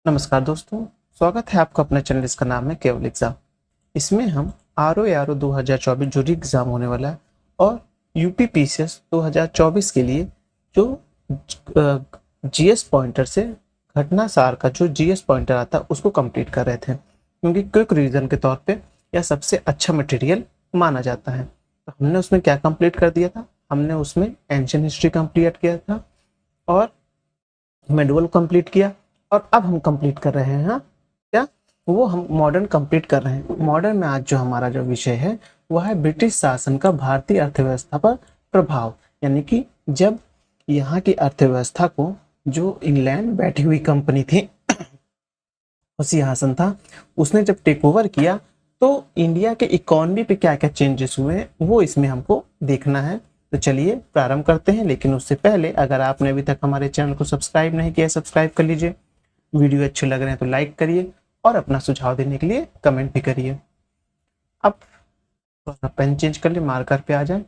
नमस्कार दोस्तों, स्वागत है आपका अपने चैनल। इसका नाम है केवल एग्जाम। इसमें हम आर ओ 2024 जो री एग्जाम होने वाला है और यूपी पीसीएस 2024 के लिए जो जीएस पॉइंटर से घटना सार का जो जीएस पॉइंटर आता है उसको कंप्लीट कर रहे थे, क्योंकि क्विक रिवीजन के तौर पे यह सबसे अच्छा मटेरियल माना जाता है। तो हमने उसमें क्या कंप्लीट कर दिया था? हमने उसमें एंशियंट हिस्ट्री कंप्लीट किया था और मेडुअल कंप्लीट किया, और अब हम कंप्लीट कर रहे हैं क्या, वो हम मॉडर्न कंप्लीट कर रहे हैं। मॉडर्न में आज जो हमारा जो विषय है वह है ब्रिटिश शासन का भारतीय अर्थव्यवस्था पर प्रभाव। यानी कि जब यहाँ की अर्थव्यवस्था को जो इंग्लैंड बैठी हुई कंपनी थी सिंहासन था, उसने जब टेक ओवर किया तो इंडिया के इकोनॉमी पे क्या क्या चेंजेस हुए हैं वो इसमें हमको देखना है। तो चलिए प्रारंभ करते हैं, लेकिन उससे पहले अगर आपने अभी तक हमारे चैनल को सब्सक्राइब नहीं किया, सब्सक्राइब कर लीजिए। वीडियो अच्छे लग रहे हैं तो लाइक करिए और अपना सुझाव देने के लिए कमेंट भी करिए। अब थोड़ा पेन चेंज कर ले, मार्कर पे आ जाए।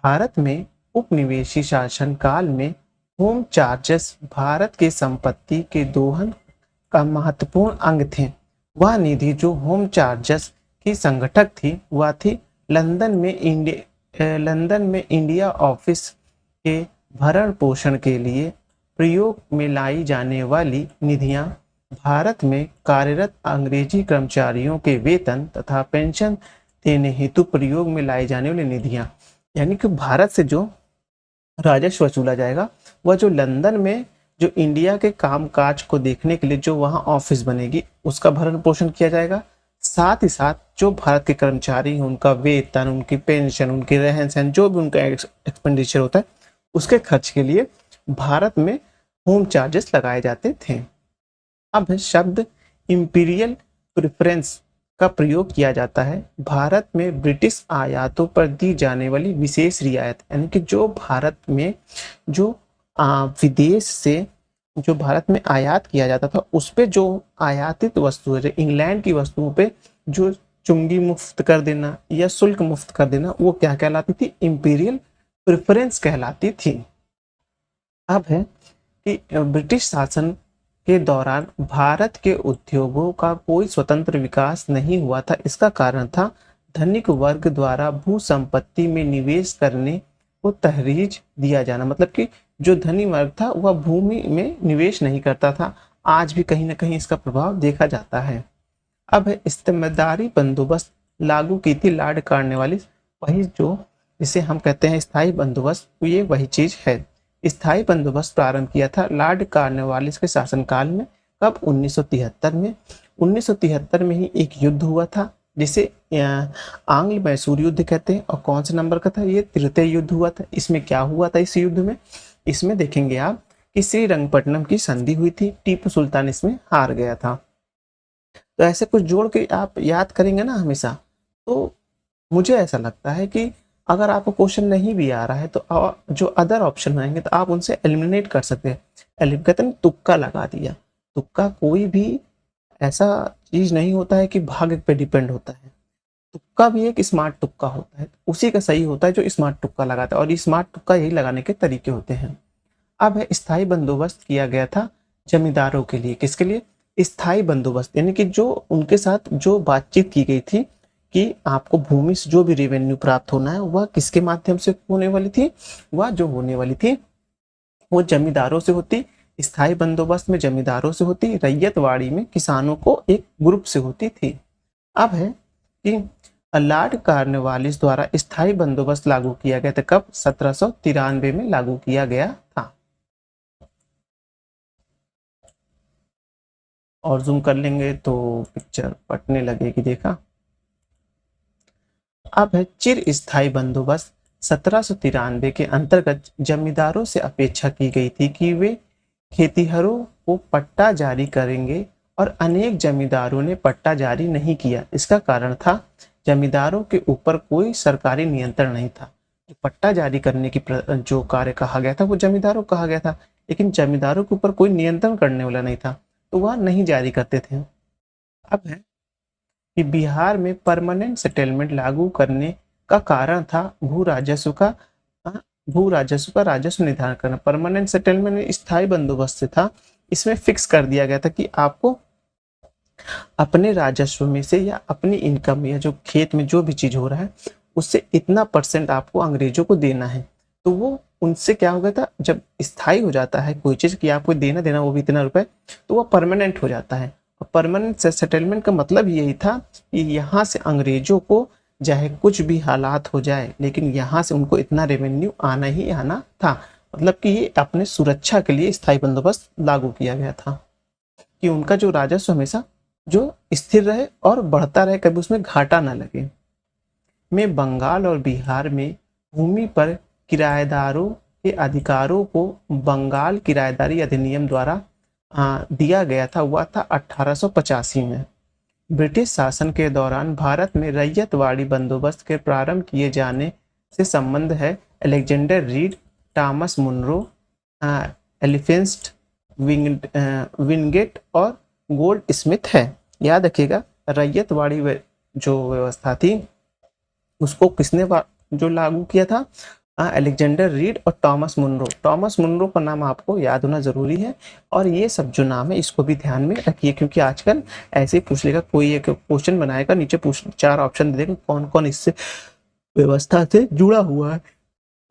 भारत में उपनिवेशी शासन काल में होम चार्जेस भारत की संपत्ति के दोहन का महत्वपूर्ण अंग थे। वह निधि जो होम चार्जेस की संगठक थी वह थी लंदन में इंडिया ऑफिस के भरण पोषण के लिए प्रयोग में लाई जाने वाली निधियां भारत में कार्यरत अंग्रेजी कर्मचारियों के वेतन तथा पेंशन देने हेतु प्रयोग में लाई जाने वाली निधियां। यानी कि भारत से जो राजस्व वसूला जाएगा वह जो लंदन में जो इंडिया के कामकाज को देखने के लिए जो वहां ऑफिस बनेगी उसका भरण पोषण किया जाएगा। साथ ही साथ जो भारत के कर्मचारी हैं उनका वेतन, उनकी पेंशन, उनकी रहन सहन, जो भी उनका एक्सपेंडिचर होता है उसके खर्च के लिए भारत में होम चार्जेस लगाए जाते थे। अब शब्द इंपीरियल प्रेफरेंस का प्रयोग किया जाता है भारत में ब्रिटिश आयातों पर दी जाने वाली विशेष रियायत। यानी कि जो भारत में जो विदेश से जो भारत में आयात किया जाता था उस पे जो आयातित वस्तुएं, इंग्लैंड की वस्तुओं पे जो चुंगी मुफ्त कर देना या शुल्क मुफ्त कर देना, वो क्या कहलाती थी? इंपीरियल प्रेफरेंस कहलाती थी। अब है कि ब्रिटिश शासन के दौरान भारत के उद्योगों का कोई स्वतंत्र विकास नहीं हुआ था। इसका कारण था धनिक वर्ग द्वारा भू संपत्ति में निवेश करने को तहरीज दिया जाना। मतलब कि जो धनी वर्ग था वह भूमि में निवेश नहीं करता था। आज भी कहीं ना कहीं इसका प्रभाव देखा जाता है। अब है इस्तेमालदारी बंदोबस्त लागू की थी लॉर्ड कॉर्नवालिस। वही जो जिसे हम कहते हैं स्थायी बंदोबस्त, ये वही चीज है। स्थायी बंदोबस्त प्रारंभ किया था लॉर्ड कॉर्नवालिस के शासनकाल में। कब? 1973 में। 1973 में ही एक युद्ध हुआ था जिसे आंग्ल मैसूर युद्ध कहते हैं। और कौन से नंबर का था? ये तृतीय युद्ध हुआ था। इसमें क्या हुआ था इस युद्ध में? इसमें देखेंगे आप कि श्रीरंगपट्टनम की संधि हुई थी, टीपू सुल्तान इसमें हार गया था। तो ऐसे कुछ जोड़ के आप याद करेंगे ना हमेशा, तो मुझे ऐसा लगता है कि अगर आपको क्वेश्चन नहीं भी आ रहा है तो जो अदर ऑप्शन आएंगे तो आप उनसे एलिमिनेट कर सकते हैं। कहते हैं तुक्का लगा दिया। तुक्का कोई भी ऐसा चीज नहीं होता है कि भाग्य पे डिपेंड होता है। तुक्का भी एक स्मार्ट तुक्का होता है, उसी का सही होता है जो स्मार्ट तुक्का लगाता है, और स्मार्ट तुक्का यही लगाने के तरीके होते हैं। अब है स्थायी बंदोबस्त किया गया था जमींदारों के लिए। किसके लिए? स्थायी बंदोबस्त, यानी कि जो उनके साथ जो बातचीत की गई थी कि आपको भूमि से जो भी रेवेन्यू प्राप्त होना है वह किसके माध्यम से होने वाली थी? वह जो होने वाली थी वो जमींदारों से होती। स्थायी बंदोबस्त में जमींदारों से होती, रैयतवाड़ी में किसानों को एक ग्रुप से होती थी। अब है कि लॉर्ड कॉर्नवालिस द्वारा स्थायी बंदोबस्त लागू किया गया था। कब? 1793 में लागू किया गया था। और जूम कर लेंगे तो पिक्चर फटने लगेगी, देखा। अब है चिर स्थायी बंदोबस्त। 1793 के अंतर्गत जमींदारों से अपेक्षा की गई थी कि वे खेतिहरों को पट्टा जारी करेंगे, और अनेक जमींदारों ने पट्टा जारी नहीं किया। इसका कारण था जमींदारों के ऊपर कोई सरकारी नियंत्रण नहीं था। जो पट्टा जारी करने की जो कार्य कहा गया था वो जमींदारों को कहा गया था, लेकिन जमींदारों के ऊपर कोई नियंत्रण करने वाला नहीं था, तो वह नहीं जारी करते थे। अब है कि बिहार में परमानेंट सेटलमेंट लागू करने का कारण था भू राजस्व का राजस्व निर्धारण करना। परमानेंट सेटलमेंट स्थायी बंदोबस्त से था इसमें फिक्स कर दिया गया था कि आपको अपने राजस्व में से या अपनी इनकम या जो खेत में जो भी चीज हो रहा है उससे इतना परसेंट आपको अंग्रेजों को देना है। तो वो उनसे क्या हो गया था, जब स्थायी हो जाता है कोई चीज कि आपको देना देना वो भी इतना रुपए, तो वो परमानेंट हो जाता है। और परमानेंट सेटलमेंट का मतलब यही था कि यहाँ से अंग्रेजों को चाहे कुछ भी हालात हो जाए लेकिन यहाँ से उनको इतना रेवेन्यू आना ही आना था। मतलब कि ये अपने सुरक्षा के लिए स्थायी बंदोबस्त लागू किया गया था कि उनका जो राजस्व हमेशा जो स्थिर रहे और बढ़ता रहे, कभी उसमें घाटा ना लगे। में बंगाल और बिहार में भूमि पर किराएदारों के अधिकारों को बंगाल किराएदारी अधिनियम द्वारा दिया गया था, हुआ था 1885 में। ब्रिटिश शासन के दौरान भारत में रैयतवाड़ी बंदोबस्त के प्रारंभ किए जाने से संबंध है Alexander Read, Thomas Munro, Elphinstone Wingate और गोल्ड स्मिथ है। याद रखिएगा, रैयतवाड़ी जो व्यवस्था थी उसको किसने जो लागू किया था, अलेक्जेंडर रीड और टॉमस मुनरो। टॉमस मुनरो का नाम आपको याद होना जरूरी है और ये सब जो नाम है इसको भी ध्यान में रखिए, क्योंकि आजकल ऐसे ही पूछ लेगा, कोई एक क्वेश्चन बनाएगा नीचे पूछ 4 ऑप्शन दे देगा कौन कौन इससे व्यवस्था से जुड़ा हुआ है,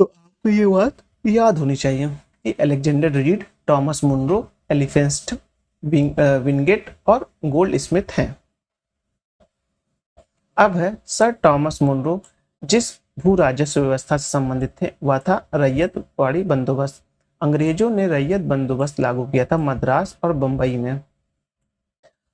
तो आपको ये बात याद होनी चाहिए कि Alexander Read, Thomas Munro, Elphinstone Wingate और गोल्ड स्मिथ हैं। अब है सर टॉमस मुनरो, जिस भू राजस्व व्यवस्था से संबंधित थे वह था रैयतवाड़ी बंदोबस्त। अंग्रेजों ने रैयत बंदोबस्त लागू किया था मद्रास और बंबई में।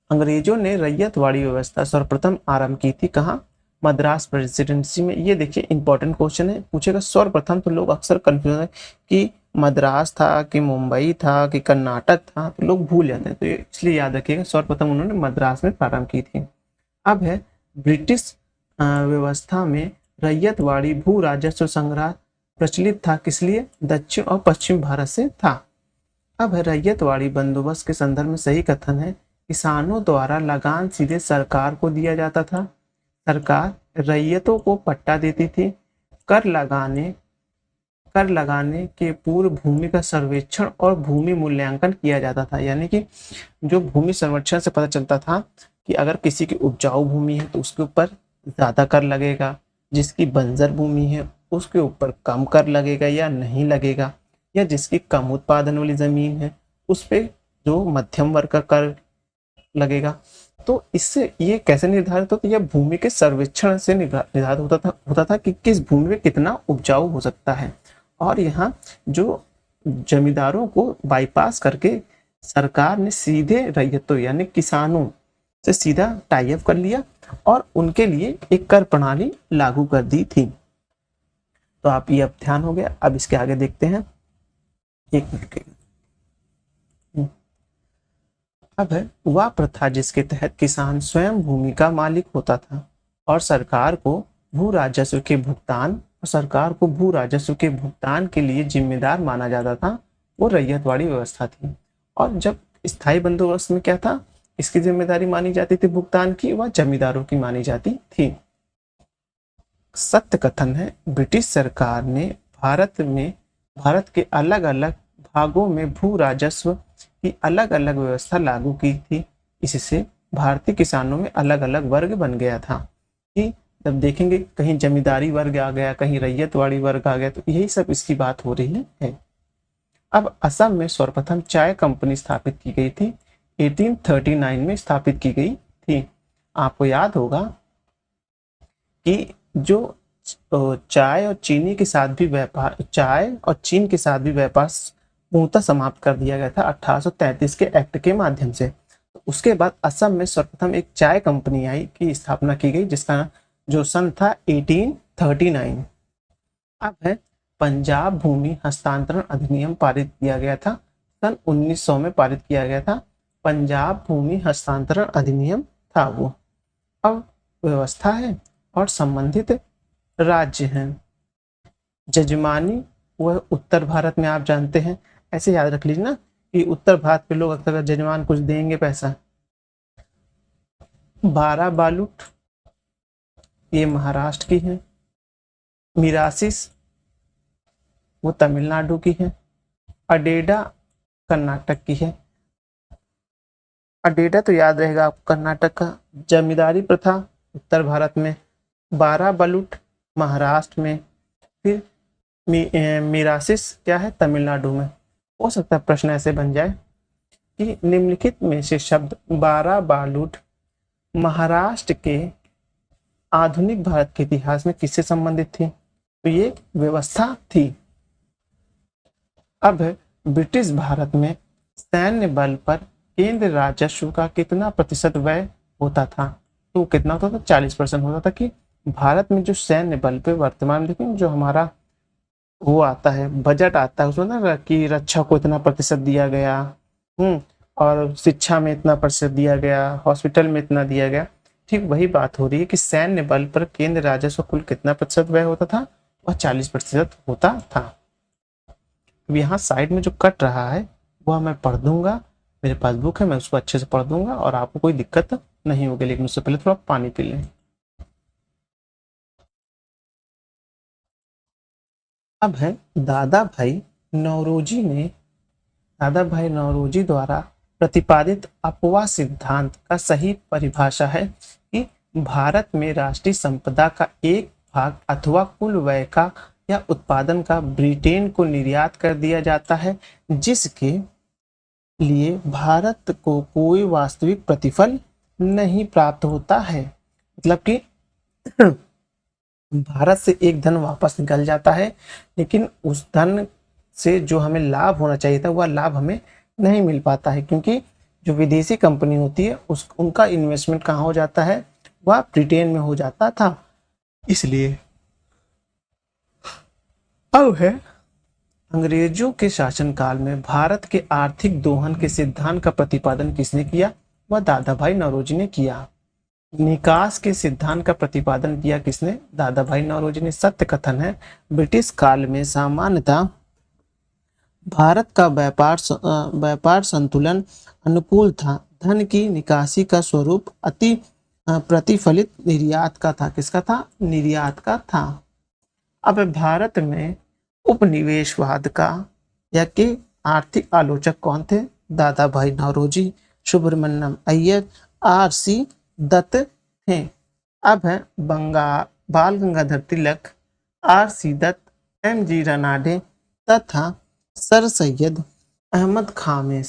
अंग्रेजों ने रैयतवाड़ी व्यवस्था सर्वप्रथम आरंभ की थी कहाँ, मद्रास प्रेसिडेंसी में। ये देखिए इंपॉर्टेंट क्वेश्चन है, पूछेगा सर्वप्रथम, तो लोग अक्सर कंफ्यूज है कि मद्रास था कि मुंबई था कि कर्नाटक था, तो लोग भूल जाते हैं, तो इसलिए याद रखिएगा सर्वप्रथम उन्होंने मद्रास में प्रारंभ की थी। अब है ब्रिटिश व्यवस्था में रैयतवाड़ी भू राजस्व संग्रह प्रचलित था, किस लिए, दक्षिण और पश्चिम भारत से था। अब है रैयतवाड़ी बंदोबस्त के संदर्भ में सही कथन है, किसानों द्वारा लगान सीधे सरकार को दिया जाता था, सरकार रैयतों को पट्टा देती थी, कर लगाने के पूर्व भूमि का सर्वेक्षण और भूमि मूल्यांकन किया जाता था। यानी कि जो भूमि सर्वेक्षण से पता चलता था कि अगर किसी की उपजाऊ भूमि है तो उसके ऊपर ज्यादा कर लगेगा, जिसकी बंजर भूमि है उसके ऊपर कम कर लगेगा या नहीं लगेगा, या जिसकी कम उत्पादन वाली जमीन है उस पे जो मध्यम वर्ग का कर लगेगा। तो इससे ये कैसे निर्धारित होता है, यह भूमि के सर्वेक्षण से निर्धारित होता था कि किस भूमि में कितना उपजाऊ हो सकता है। और यहाँ जो जमींदारों को बाईपास करके सरकार ने सीधे रैयतों यानी किसानों से सीधा टाई अप कर लिया और उनके लिए एक कर प्रणाली लागू कर दी थी। तो आप ये अब ध्यान हो गया। अब इसके आगे देखते हैं, एक मिनट के। अब है वह प्रथा जिसके तहत किसान स्वयं भूमि का मालिक होता था और सरकार को भू राजस्व के भुगतान के लिए जिम्मेदार माना जाता था, वो रैयतवाड़ी व्यवस्था थी। और जब स्थायी बंदोबस्त में क्या था, इसकी जिम्मेदारी मानी जाती थी भुगतान की, वह जमींदारों की मानी जाती थी। सत्य कथन है, ब्रिटिश सरकार ने भारत के अलग अलग भागों में भू राजस्व की अलग अलग व्यवस्था लागू की थी। इससे भारतीय किसानों में अलग अलग वर्ग बन गया था कि जब देखेंगे कहीं जमींदारी वर्ग आ गया, कहीं रैयतवाड़ी वर्ग आ गया, तो यही सब इसकी बात हो रही है। अब असम में सर्वप्रथम चाय कंपनी स्थापित की गई थी, 1839 में स्थापित की गई थी। आपको याद होगा कि जो चाय और चीन के साथ भी व्यापार पूर्णतः समाप्त कर दिया गया था 1833 के एक्ट के माध्यम से। तो उसके बाद असम में सर्वप्रथम एक चाय कंपनी आई की स्थापना की गई, जिसका जो सन था 1839। अब है पंजाब भूमि हस्तांतरण अधिनियम पारित किया गया था, सन 1900 में पारित किया गया था। पंजाब भूमि हस्तांतरण अधिनियम था वो। अब व्यवस्था है और संबंधित राज्य हैं। जजमानी वह उत्तर भारत में आप जानते हैं, ऐसे याद रख लीजिए ना कि उत्तर भारत के लोग अक्सर जजमान कुछ देंगे पैसा। 12 बालूट ये महाराष्ट्र की है, मिरासिस वो तमिलनाडु की है, अडेडा कर्नाटक की है, और डेटा तो याद रहेगा आपको, कर्नाटक का जमींदारी प्रथा उत्तर भारत में, 12 बलूट महाराष्ट्र में, फिर मिरासिस क्या है तमिलनाडु में। हो सकता है प्रश्न ऐसे बन जाए कि निम्नलिखित में से शब्द 12 बालूट महाराष्ट्र के आधुनिक भारत के इतिहास में किससे संबंधित थी? तो ये व्यवस्था थी। अब ब्रिटिश भारत में सैन्य बल पर केंद्र राजस्व का कितना प्रतिशत व्यय होता था? तो कितना होता था? 40% होता था। कि भारत में जो सैन्य बल पे वर्तमान देखिए जो हमारा वो आता है बजट आता है उसमें ना कि रक्षा को इतना प्रतिशत दिया गया, और शिक्षा में इतना प्रतिशत दिया गया, हॉस्पिटल में इतना दिया गया। ठीक वही बात हो रही है कि सैन्य बल पर केंद्र राजस्व कुल कितना प्रतिशत व्यय होता था? वह 40% होता था। अब यहाँ साइड में जो कट रहा है वह मैं पढ़ दूंगा, मेरे पास बुक है, मैं उसको अच्छे से पढ़ दूंगा और आपको कोई दिक्कत नहीं होगी। लेकिन उससे पहले थोड़ा पानी पी लें। अब है दादा भाई नौरोजी ने दादा भाई नौरोजी द्वारा प्रतिपादित अपवा सिद्धांत का सही परिभाषा है कि भारत में राष्ट्रीय संपदा का एक भाग अथवा कुल व्यय का या उत्पादन का ब्रिटेन को निर्यात कर दिया जाता है, जिसके लिए भारत को कोई वास्तविक प्रतिफल नहीं प्राप्त होता है। मतलब कि भारत से एक धन वापस निकल जाता है, लेकिन उस धन से जो हमें लाभ होना चाहिए था वह लाभ हमें नहीं मिल पाता है, क्योंकि जो विदेशी कंपनी होती है उनका इन्वेस्टमेंट कहाँ हो जाता है? वह ब्रिटेन में हो जाता था। इसलिए अब है अंग्रेजों के शासनकाल में भारत के आर्थिक दोहन के सिद्धांत का प्रतिपादन किसने किया? वह दादा भाई नौरोजी ने किया। निकास के सिद्धांत का प्रतिपादन किया किसने? दादा भाई नौरोजी ने। सत्य कथन है ब्रिटिश काल में सामान्यतः भारत का व्यापार संतुलन अनुकूल था। धन की निकासी का स्वरूप अति प्रतिफलित निर्यात का था। किसका था? निर्यात का था। अब भारत में उपनिवेशवाद का या के आर्थिक आलोचक कौन थे? दादा भाई नौरोजी, सुब्रमण्यम अय्यर, आर.सी. दत्त थे। अब है बाल गंगाधर तिलक, आर.सी. दत्त, एम.जी. रनाडे तथा सर सैयद अहमद खां में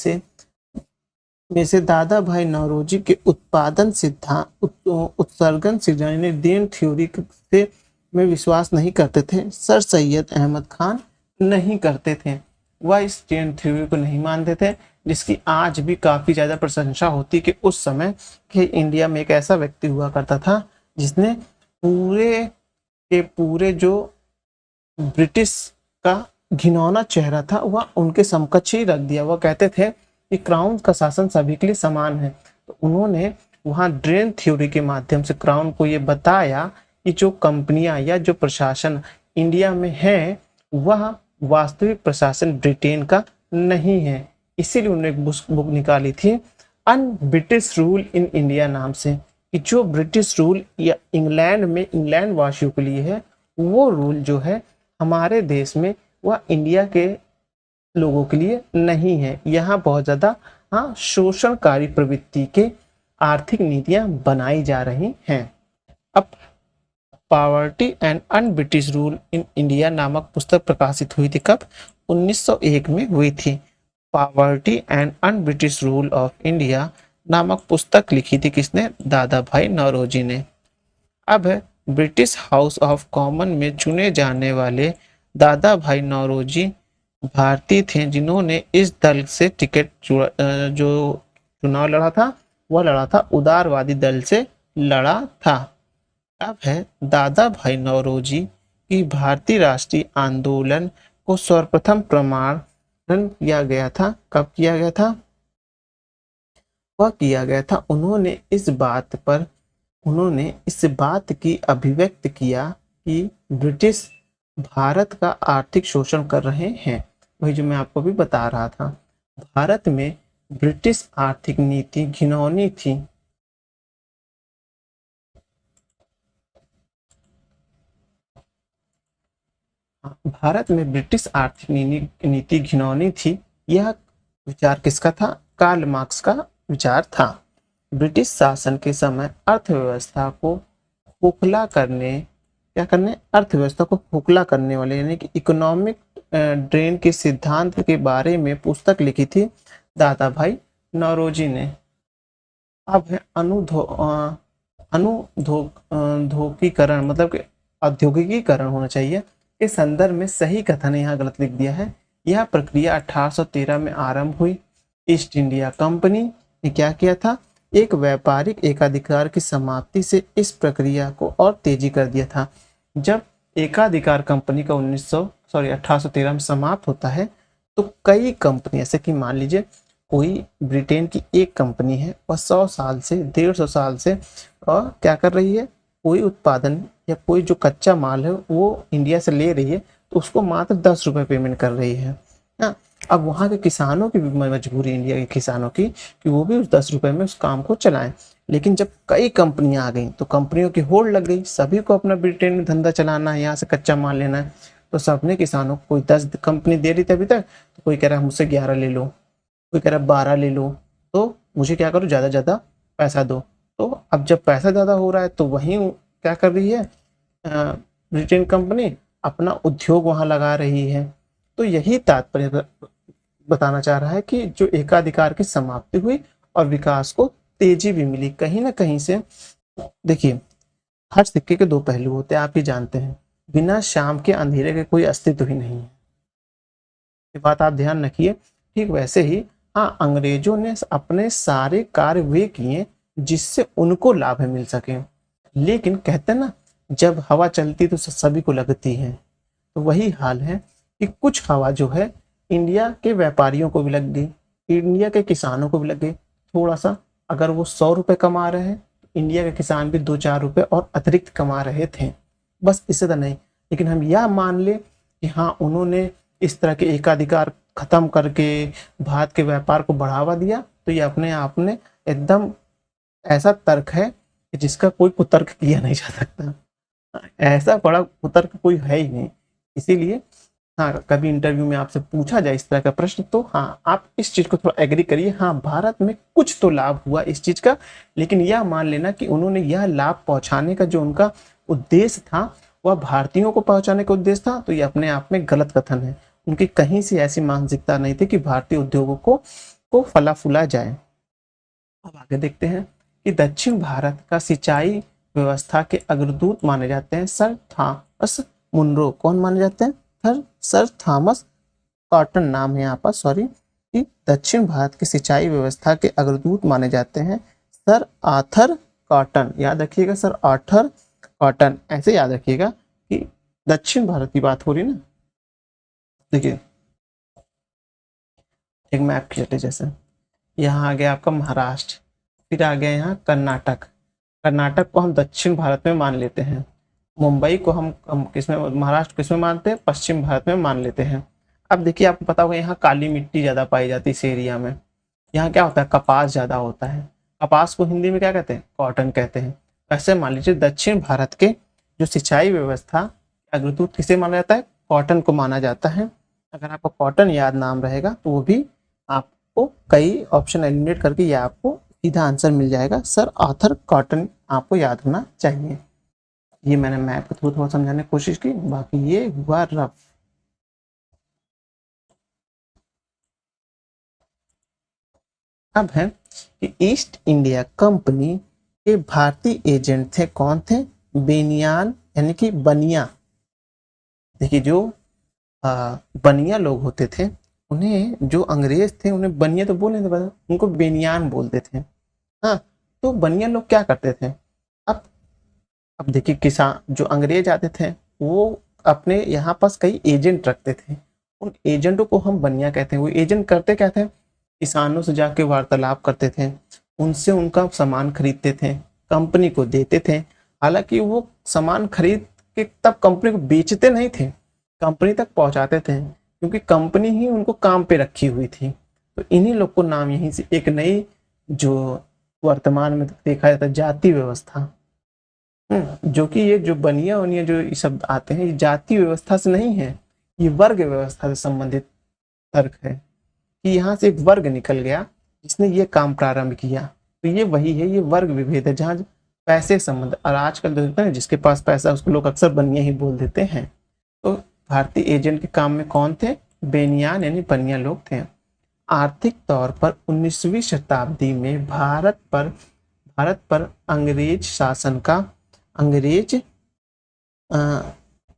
से दादा भाई नौरोजी के उत्पादन सिद्धांत उत्सर्जन सिद्धांत देन थ्योरी से में विश्वास नहीं करते थे। सर सैयद अहमद खान नहीं करते थे, वह इस चेन थ्योरी को नहीं मानते थे, जिसकी आज भी काफी ज्यादा प्रशंसा होती कि उस समय के इंडिया में एक ऐसा व्यक्ति हुआ करता था जिसने पूरे के पूरे जो ब्रिटिश का घिनौना चेहरा था वह उनके समकक्ष ही रख दिया। वह कहते थे कि क्राउन का शासन सभी के लिए समान है। तो उन्होंने वहां ड्रेन थ्योरी के माध्यम से क्राउन को ये बताया कि जो कंपनियां या जो प्रशासन इंडिया में है वह वास्तविक प्रशासन ब्रिटेन का नहीं है। इसीलिए उन्होंने एक बुक निकाली थी un British rule in India नाम से, कि जो ब्रिटिश रूल या इंग्लैंड में इंग्लैंड वासियों के लिए है वो रूल जो है हमारे देश में वह इंडिया के लोगों के लिए नहीं है। यहाँ बहुत ज्यादा शोषणकारी प्रवृत्ति के आर्थिक नीतियां बनाई जा रही हैं। अब poverty and un British rule in India नामक पुस्तक प्रकाशित हुई थी कब? 1901 में हुई थी। Poverty and un British rule of India नामक पुस्तक लिखी थी किसने? दादा भाई नौरोजी ने। अब ब्रिटिश हाउस ऑफ कॉमन में चुने जाने वाले दादा भाई नौरोजी भारतीय थे जिन्होंने इस दल से टिकट जो चुनाव लड़ा था वह लड़ा था उदारवादी दल से लड़ा था। अब है दादा भाई नौरोजी की भारतीय राष्ट्रीय आंदोलन को सर्वप्रथम प्रमाणन किया गया था। कब किया गया था? वह किया गया था उन्होंने इस बात की अभिव्यक्त किया कि ब्रिटिश भारत का आर्थिक शोषण कर रहे हैं। वही जो मैं आपको भी बता रहा था, भारत में ब्रिटिश आर्थिक नीति घिनौनी थी। भारत में ब्रिटिश आर्थिक नीति घिनौनी थी। यह विचार किसका था? कार्ल मार्क्स का विचार था। ब्रिटिश शासन के समय अर्थव्यवस्था को खोखला करने क्या करने अर्थव्यवस्था को खोखला करने वाले यानी कि इकोनॉमिक ड्रेन के सिद्धांत के बारे में पुस्तक लिखी थी दादा भाई नौरोजी ने। अब है अनुधोकीकरण मतलब कि औद्योगिकीकरण होना चाहिए के संदर्भ में सही कथन यहाँ गलत लिख दिया है। यह प्रक्रिया 1813 में आरंभ हुई। ईस्ट इंडिया कंपनी ने क्या किया था, एक व्यापारिक एकाधिकार की समाप्ति से इस प्रक्रिया को और तेजी कर दिया था। जब एकाधिकार कंपनी का 1813 में समाप्त होता है तो कई कंपनी ऐसे कि मान लीजिए कोई ब्रिटेन की एक कंपनी है और 100 साल से 150 साल से और क्या कर रही है, कोई उत्पादन या कोई जो कच्चा माल है वो इंडिया से ले रही है तो उसको मात्र 10 रुपये पेमेंट कर रही है ना। अब वहाँ के किसानों की भी मजबूरी, इंडिया के किसानों की, कि वो भी उस 10 रुपये में उस काम को चलाएं। लेकिन जब कई कंपनियां आ गई तो कंपनियों की होड़ लग गई, सभी को अपना ब्रिटेन में धंधा चलाना है, यहाँ से कच्चा माल लेना है। तो सबने किसानों को, कोई 10 कंपनी दे रही थी अभी तक, तो कोई कह रहा है मुझसे 11 ले लो, कोई कह रहा है 12 ले लो, तो मुझे क्या करो, ज़्यादा ज़्यादा पैसा दो। तो अब जब पैसा ज़्यादा हो रहा है तो वहीं क्या कर रही है ब्रिटेन कंपनी, अपना उद्योग वहाँ लगा रही है। तो यही तात्पर्य बताना चाह रहा है कि जो एकाधिकार की समाप्ति हुई और विकास को तेजी भी मिली कहीं ना कहीं से। देखिए, हर सिक्के के दो पहलू होते हैं, आप ही जानते हैं। बिना शाम के अंधेरे के कोई अस्तित्व ही नहीं है, ये बात आप ध्यान रखिए। ठीक वैसे ही हाँ, अंग्रेजों ने अपने सारे कार्य वे किए जिससे उनको लाभ मिल सके, लेकिन कहते ना, जब हवा चलती तो सभी को लगती है। तो वही हाल है कि कुछ हवा जो है इंडिया के व्यापारियों को भी लग गई, इंडिया के किसानों को भी लग गई। थोड़ा सा अगर वो 100 रुपये कमा रहे हैं तो इंडिया के किसान भी 2-4 रुपये और अतिरिक्त कमा रहे थे, बस इससे तो नहीं। लेकिन हम यह मान ले कि हाँ, उन्होंने इस तरह के एकाधिकार खत्म करके भारत के व्यापार को बढ़ावा दिया, तो ये अपने आप में एकदम ऐसा तर्क है कि जिसका कोई कुतर्क किया नहीं जा सकता। ऐसा बड़ा कुतर्क कोई है ही नहीं। इसीलिए हाँ, कभी इंटरव्यू में आपसे पूछा जाए इस तरह का प्रश्न तो हाँ, आप इस चीज को थोड़ा एग्री करिए, हाँ भारत में कुछ तो लाभ हुआ इस चीज का, लेकिन यह मान लेना कि उन्होंने यह लाभ पहुंचाने का जो उनका उद्देश्य था वह भारतीयों को पहुंचाने का उद्देश्य था, तो यह अपने आप में गलत कथन है। उनकी कहीं से ऐसी मानसिकता नहीं थी कि भारतीय उद्योगों को फला फूला जाए। अब आगे देखते हैं कि दक्षिण भारत का सिंचाई व्यवस्था के अग्रदूत माने जाते हैं सर थॉमस मुनरो। कौन माने जाते हैं? सर थॉमस कॉटन नाम है यहाँ पर, सॉरी, कि दक्षिण भारत की सिंचाई व्यवस्था के अग्रदूत माने जाते हैं सर आर्थर कॉटन। याद रखिएगा, सर आर्थर कॉटन, ऐसे याद रखिएगा कि दक्षिण भारत की बात हो रही ना। देखिए, एक मैप खींचते, जैसे यहाँ आ गया आपका महाराष्ट्र, फिर आ गया यहाँ कर्नाटक। कर्नाटक को हम दक्षिण भारत में मान लेते हैं, मुंबई को हम किसमें, महाराष्ट्र किसमें मानते हैं, पश्चिम भारत में मान लेते हैं। अब देखिए, आपको पता होगा यहाँ काली मिट्टी ज़्यादा पाई जाती है इस एरिया में। यहाँ क्या होता है, कपास ज़्यादा होता है। कपास को हिंदी में क्या कहते हैं, कॉटन कहते हैं। ऐसे मान लीजिए दक्षिण भारत के जो सिंचाई व्यवस्था अग्रदूत किसे माना जाता है, कॉटन को माना जाता है। अगर आपको कॉटन याद नाम रहेगा तो वो भी आपको कई ऑप्शन एलिमिनेट करके ये आपको सीधा आंसर मिल जाएगा। सर आर्थर कॉटन आपको याद होना चाहिए। ये मैंने मैप के थ्रू थोड़ा समझाने की कोशिश की, बाकी ये हुआ रफ। अब है कि ईस्ट इंडिया कंपनी के भारतीय एजेंट थे, कौन थे? बेनियान यानी कि बनिया। देखिए, जो बनिया लोग होते थे उन्हें, जो अंग्रेज थे उन्हें बनिया तो बोल नहीं थे, उनको बेनियान बोलते थे। हाँ, तो बनिया लोग क्या करते थे, अब अब देखिए, किसान जो अंग्रेज आते थे वो अपने यहाँ पास कई एजेंट रखते थे, उन एजेंटों को हम बनिया कहते हैं। वो एजेंट करते क्या थे, किसानों से जाके वार्तालाप करते थे, उनसे उनका सामान खरीदते थे, कंपनी को देते थे। हालांकि वो सामान खरीद के तब कंपनी को बेचते नहीं थे, कंपनी तक पहुंचाते थे, क्योंकि कंपनी ही उनको काम पे रखी हुई थी। तो इन्हीं लोग को नाम यहीं से एक नई, जो वर्तमान में देखा जाता है, जाति व्यवस्था, जो कि ये जो बनिया वनिया जो ये शब्द आते हैं, ये जाति व्यवस्था से नहीं है, ये वर्ग व्यवस्था से संबंधित तर्क है कि यहाँ से एक वर्ग निकल गया जिसने ये काम प्रारंभ किया। तो ये वही है, ये वर्ग विभेद है जहाँ पैसे संबंध, और आजकल देखते हैं जिसके पास पैसा उसको लोग अक्सर बनिया ही बोल देते हैं। तो भारतीय एजेंट के काम में कौन थे? बेनियान यानी बनिया लोग थे। आर्थिक तौर पर 19वीं शताब्दी में भारत पर अंग्रेज अ,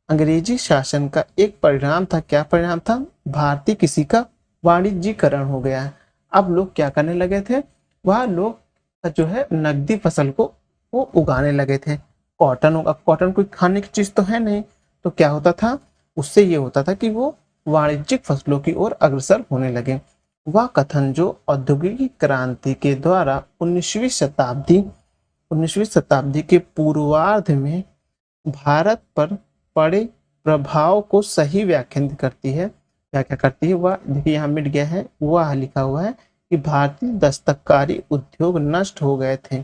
अंग्रेजी शासन का एक परिणाम था। क्या परिणाम था? भारतीय कृषि का वाणिज्यीकरण हो गया। अब लोग क्या करने लगे थे? वह लोग जो है नकदी फसल को वो उगाने लगे थे। कॉटन, अब कॉटन कोई खाने की चीज तो है नहीं, तो क्या होता था? उससे ये होता था कि वो वाणिज्यिक फसलों की ओर अग्रसर होने लगे। वह कथन जो औद्योगिक क्रांति के द्वारा 19वीं शताब्दी के पूर्वार्ध में भारत पर पड़े प्रभाव को सही व्याख्यान करती है। व्याख्या करती है वह, देखिए यहाँ मिट गया है, वह लिखा हुआ है कि भारतीय दस्तकारी उद्योग नष्ट हो गए थे।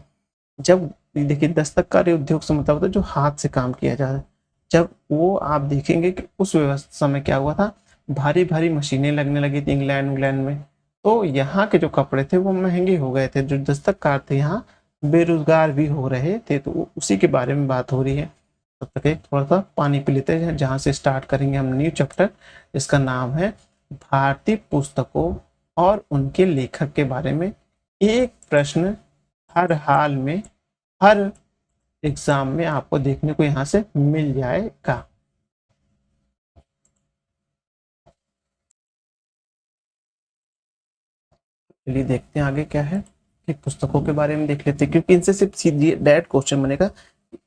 जब, देखिए दस्तकारी उद्योग से मतलब होता है जो हाथ से काम किया जाता है। जब वो आप देखेंगे कि उस व्यवस्था समय क्या हुआ था, भारी भारी मशीनें लगने लगी थी इंग्लैंड में। तो यहाँ के जो कपड़े थे वो महंगे हो गए थे, जो दस्तकार थे यहाँ बेरोजगार भी हो रहे थे। तो उसी के बारे में बात हो रही है। तब तक एक थोड़ा सा पानी पी लेते हैं, जहाँ से स्टार्ट करेंगे हम न्यू चैप्टर। इसका नाम है भारतीय पुस्तकों और उनके लेखक के बारे में। एक प्रश्न हर हाल में, हर एग्जाम में आपको देखने को यहाँ से मिल जाएगा। चलिए देखते हैं आगे क्या है। कि पुस्तकों के बारे में देख लेते हैं, क्योंकि इनसे सिर्फ सीधी डायरेक्ट क्वेश्चन बनेगा,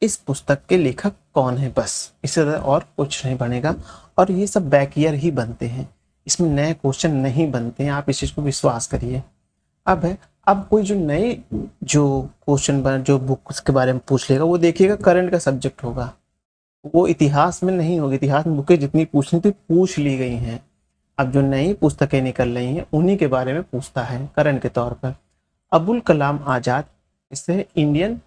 इस पुस्तक के लेखक कौन है, बस इससे ज्यादा और कुछ नहीं बनेगा। और ये सब बैक ईयर ही बनते हैं, इसमें नए क्वेश्चन नहीं बनते हैं, आप इस चीज को विश्वास करिए। अब है, अब कोई जो नए जो क्वेश्चन बन जो बुक के बारे में पूछ लेगा, वो देखिएगा करंट का सब्जेक्ट होगा, वो इतिहास में नहीं होगी। इतिहास में बुकें जितनी पूछनी थी पूछ ली गई हैं। अब जो नई पुस्तकें निकल रही हैं उन्हीं के बारे में पूछता है करंट के तौर पर। अबुल कलाम आजाद, इससे इंडियन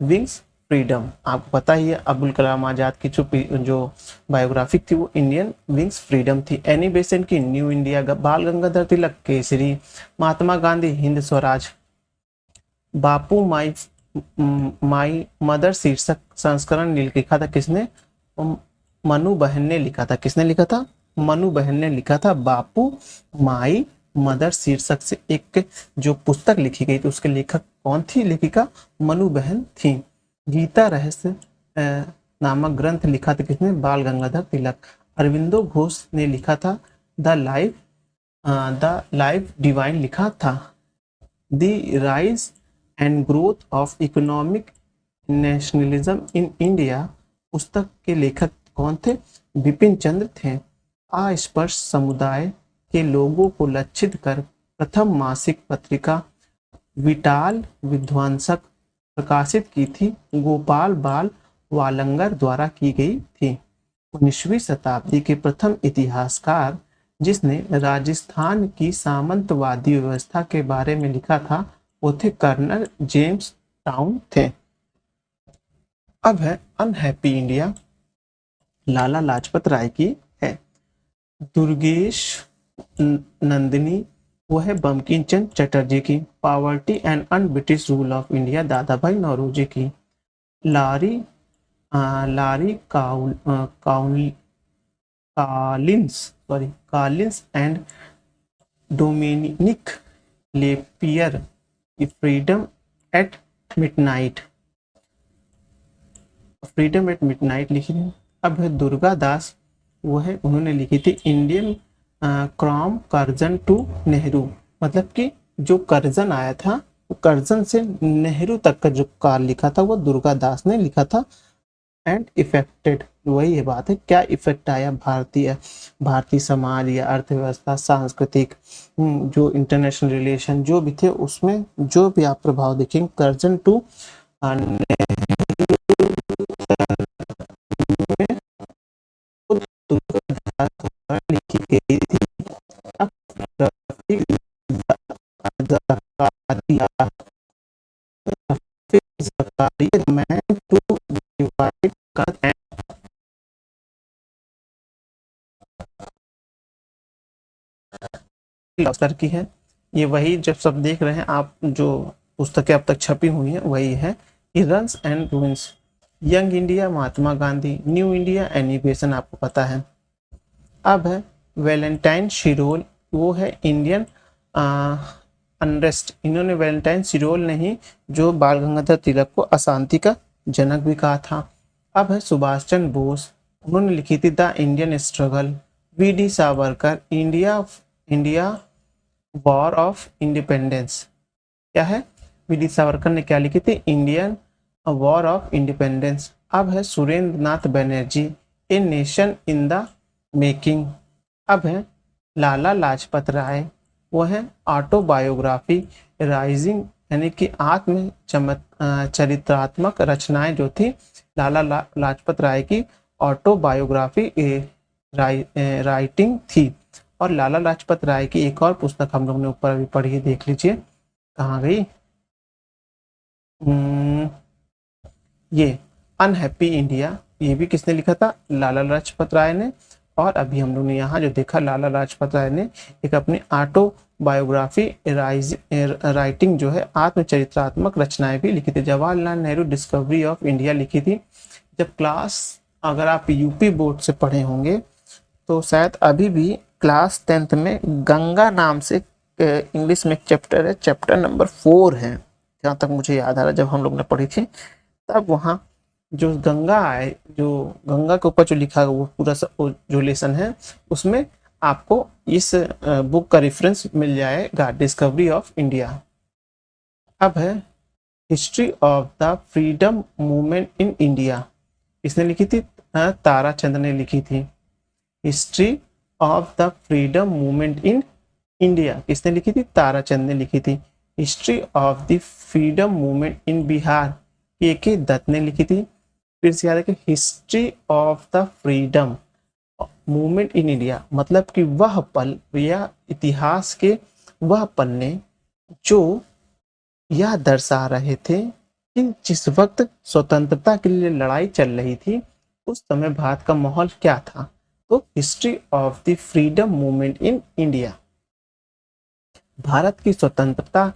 विंग्स फ्रीडम, आपको पता ही है अबुल कलाम आजाद की जो बायोग्राफिक थी वो इंडियन विंग्स फ्रीडम थी। एनी बेसेंट की न्यू इंडिया, बाल गंगाधर तिलक केसरी, महात्मा गांधी हिंद स्वराज, बापू माई माई मदर शीर्षक संस्करण लिखा था किसने? मनु बहन ने लिखा था। किसने लिखा था? मनु बहन ने लिखा था। बापू माई मदर शीर्षक से एक जो पुस्तक लिखी गई थी उसके लेखक कौन थी? लेखिका मनु बहन थी। गीता रहस्य नामक ग्रंथ लिखा था किसने? बाल गंगाधर तिलक। अरविंदो घोष ने लिखा था द लाइफ डिवाइन लिखा था। The rise and growth of economic nationalism in India पुस्तक के लेखक कौन थे? बिपिन चंद्र थे। अस्पृश्य समुदाय के लोगों को लक्षित कर प्रथम मासिक पत्रिका विटाल विध्वंसक प्रकाशित की थी, गोपाल बाल वालंगर द्वारा की गई थी। 19वीं शताब्दी के प्रथम इतिहासकार जिसने राजस्थान की सामंतवादी व्यवस्था के बारे में लिखा था वो थे कर्नल जेम्स टाउन थे। अब है अनहैप्पी इंडिया, लाला लाजपत राय की है। दुर्गेश नंदिनी, वो है बंकिम चंद्र चटर्जी की। Poverty and un British rule of India, दादा भाई नौरोजी की। लारी लारी कॉलिंस एंड डोमिनिक लेपियर की फ्रीडम एट मिडनाइट लिखी थी। अब है दुर्गा दास, वो है उन्होंने लिखी थी इंडियन क्रॉम कर्जन टू नेहरू, मतलब कि जो कर्जन आया था वो कर्जन से नेहरू तक का जो काल लिखा था वो दुर्गा दास ने लिखा था। एंड इफेक्टेड, वही है बात है, क्या इफेक्ट आया भारतीय भारतीय समाज या अर्थव्यवस्था, सांस्कृतिक जो इंटरनेशनल रिलेशन जो भी थे उसमें जो भी आप प्रभाव देखेंगे कर्जन टू लिखी गई थी। की है ये वही जब सब देख रहे हैं आप, जो पुस्तकें अब तक छपी हुई हैं वही है कि runs and ruins, young India Mahatma Gandhi, new India animation आपको पता है। अब है वैलेंटाइन शिरोल, वो है इंडियन अनरेस्ट। इन्होंने वैलेंटाइन शिरोल नहीं, जो बाल गंगाधर तिलक को अशांति का जनक भी कहा था। अब है सुभाष चंद्र बोस, उन्होंने लिखी थी the Indian struggle. V D Savarkar, India India war of independence. क्या है? वी डी सावरकर ने क्या लिखी थी? Indian war of independence. अब है Surendra Nath Banerjee, a nation in the making. अब है लाला लाजपत राय, वो है ऑटोबायोग्राफी राइजिंग, यानी कि आत्म चरित्रात्मक रचनाएं जो थी लाजपत राय की ऑटोबायोग्राफी राइटिंग थी। और लाला लाजपत राय की एक और पुस्तक हम लोग ने ऊपर अभी पढ़ी है, देख लीजिए कहाँ गई, ये अनहैप्पी इंडिया। ये भी किसने लिखा था? लाला लाजपत राय ने। और अभी हम लोग ने यहाँ जो देखा, लाला लाजपत राय ने एक अपनी ऑटोबायोग्राफी राइटिंग जो है आत्मचरित्रात्मक रचनाएं भी लिखी थी। Jawaharlal Nehru discovery of India लिखी थी। जब क्लास, अगर आप यूपी बोर्ड से पढ़े होंगे तो शायद अभी भी क्लास 10th में गंगा नाम से इंग्लिश में एक चैप्टर है, चैप्टर नंबर 4 है जहाँ तक मुझे याद आ रहा है, जब हम लोग ने पढ़ी थी तब वहाँ जो गंगा है, जो गंगा के ऊपर जो लिखा है वो पूरा जो लेसन है उसमें आपको इस बुक का रेफरेंस मिल जाएगा, डिस्कवरी ऑफ इंडिया। अब है history of the freedom movement in India, इसने लिखी थी? ताराचंद ने लिखी थी। History of the freedom movement in India किसने लिखी थी? ताराचंद ने लिखी थी। History of the freedom movement in Bihar के दत्त ने लिखी थी। फिर से याद है कि history of the freedom movement in India मतलब कि वह पल या इतिहास के वह पन्ने जो यह दर्शा रहे थे कि जिस वक्त स्वतंत्रता के लिए लड़ाई चल रही थी उस समय भारत का माहौल क्या था। तो history of the freedom movement in India, Bharat की स्वतंत्रता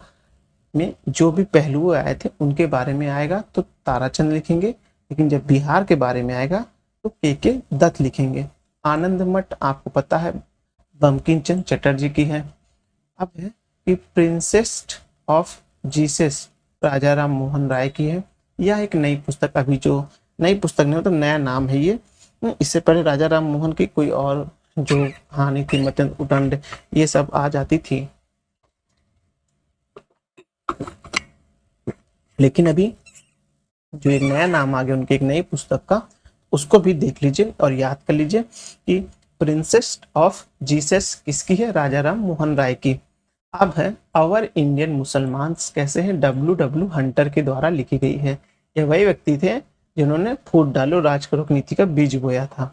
में जो भी पहलू आए थे उनके बारे में आएगा तो ताराचंद लिखेंगे, लेकिन जब बिहार के बारे में आएगा तो के दत्त लिखेंगे। आनंद मठ आपको पता है बंकिम चंद्र चटर्जी की है। अब है कि प्रिंसेस ऑफ जीसस राजा राम मोहन राय की है। यह एक नई पुस्तक, अभी जो नई पुस्तक नहीं मतलब नया नाम है ये। इससे पहले राजा राम मोहन की कोई और जो कहानी थी मतलब उदंड ये सब आ जाती थी, लेकिन अभी जो एक नया नाम आ गया उनकी एक नई पुस्तक का, उसको भी देख लीजिए और याद कर लीजिए कि प्रिंसेस ऑफ जीसस किसकी है? राजा राम मोहन राय की। अब है आवर इंडियन मुसलमान कैसे हैं? W हंटर के द्वारा लिखी गई है। यह वही व्यक्ति थे जिन्होंने फूट डालो राज करो नीति का बीज बोया था।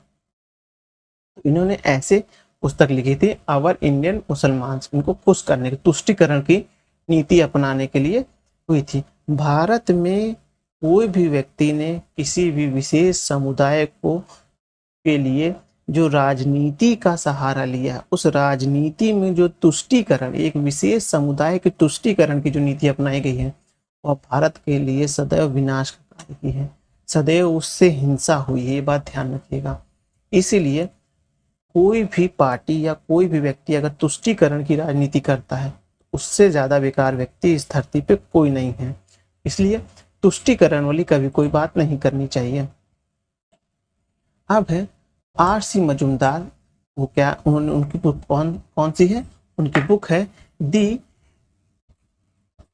तो इन्होंने ऐसे पुस्तक लिखी थी आवर इंडियन मुसलमान, इनको खुश करने की, तुष्टिकरण की नीति अपनाने के लिए हुई थी। भारत में कोई भी व्यक्ति ने किसी भी विशेष समुदाय को के लिए जो राजनीति का सहारा लिया, उस राजनीति में जो तुष्टिकरण, एक विशेष समुदाय के तुष्टिकरण की जो नीति अपनाई गई है वह भारत के लिए सदैव विनाश का कार्य की है, सदैव उससे हिंसा हुई है, ये बात ध्यान रखिएगा। इसीलिए कोई भी पार्टी या कोई भी व्यक्ति अगर तुष्टिकरण की राजनीति करता है उससे ज्यादा बेकार व्यक्ति इस धरती पे कोई नहीं है। इसलिए तुष्टिकरण वाली कभी कोई बात नहीं करनी चाहिए। अब है R.C. मजूमदार, वो क्या, उन्होंने उनकी बुक कौन सी है? उनकी बुक है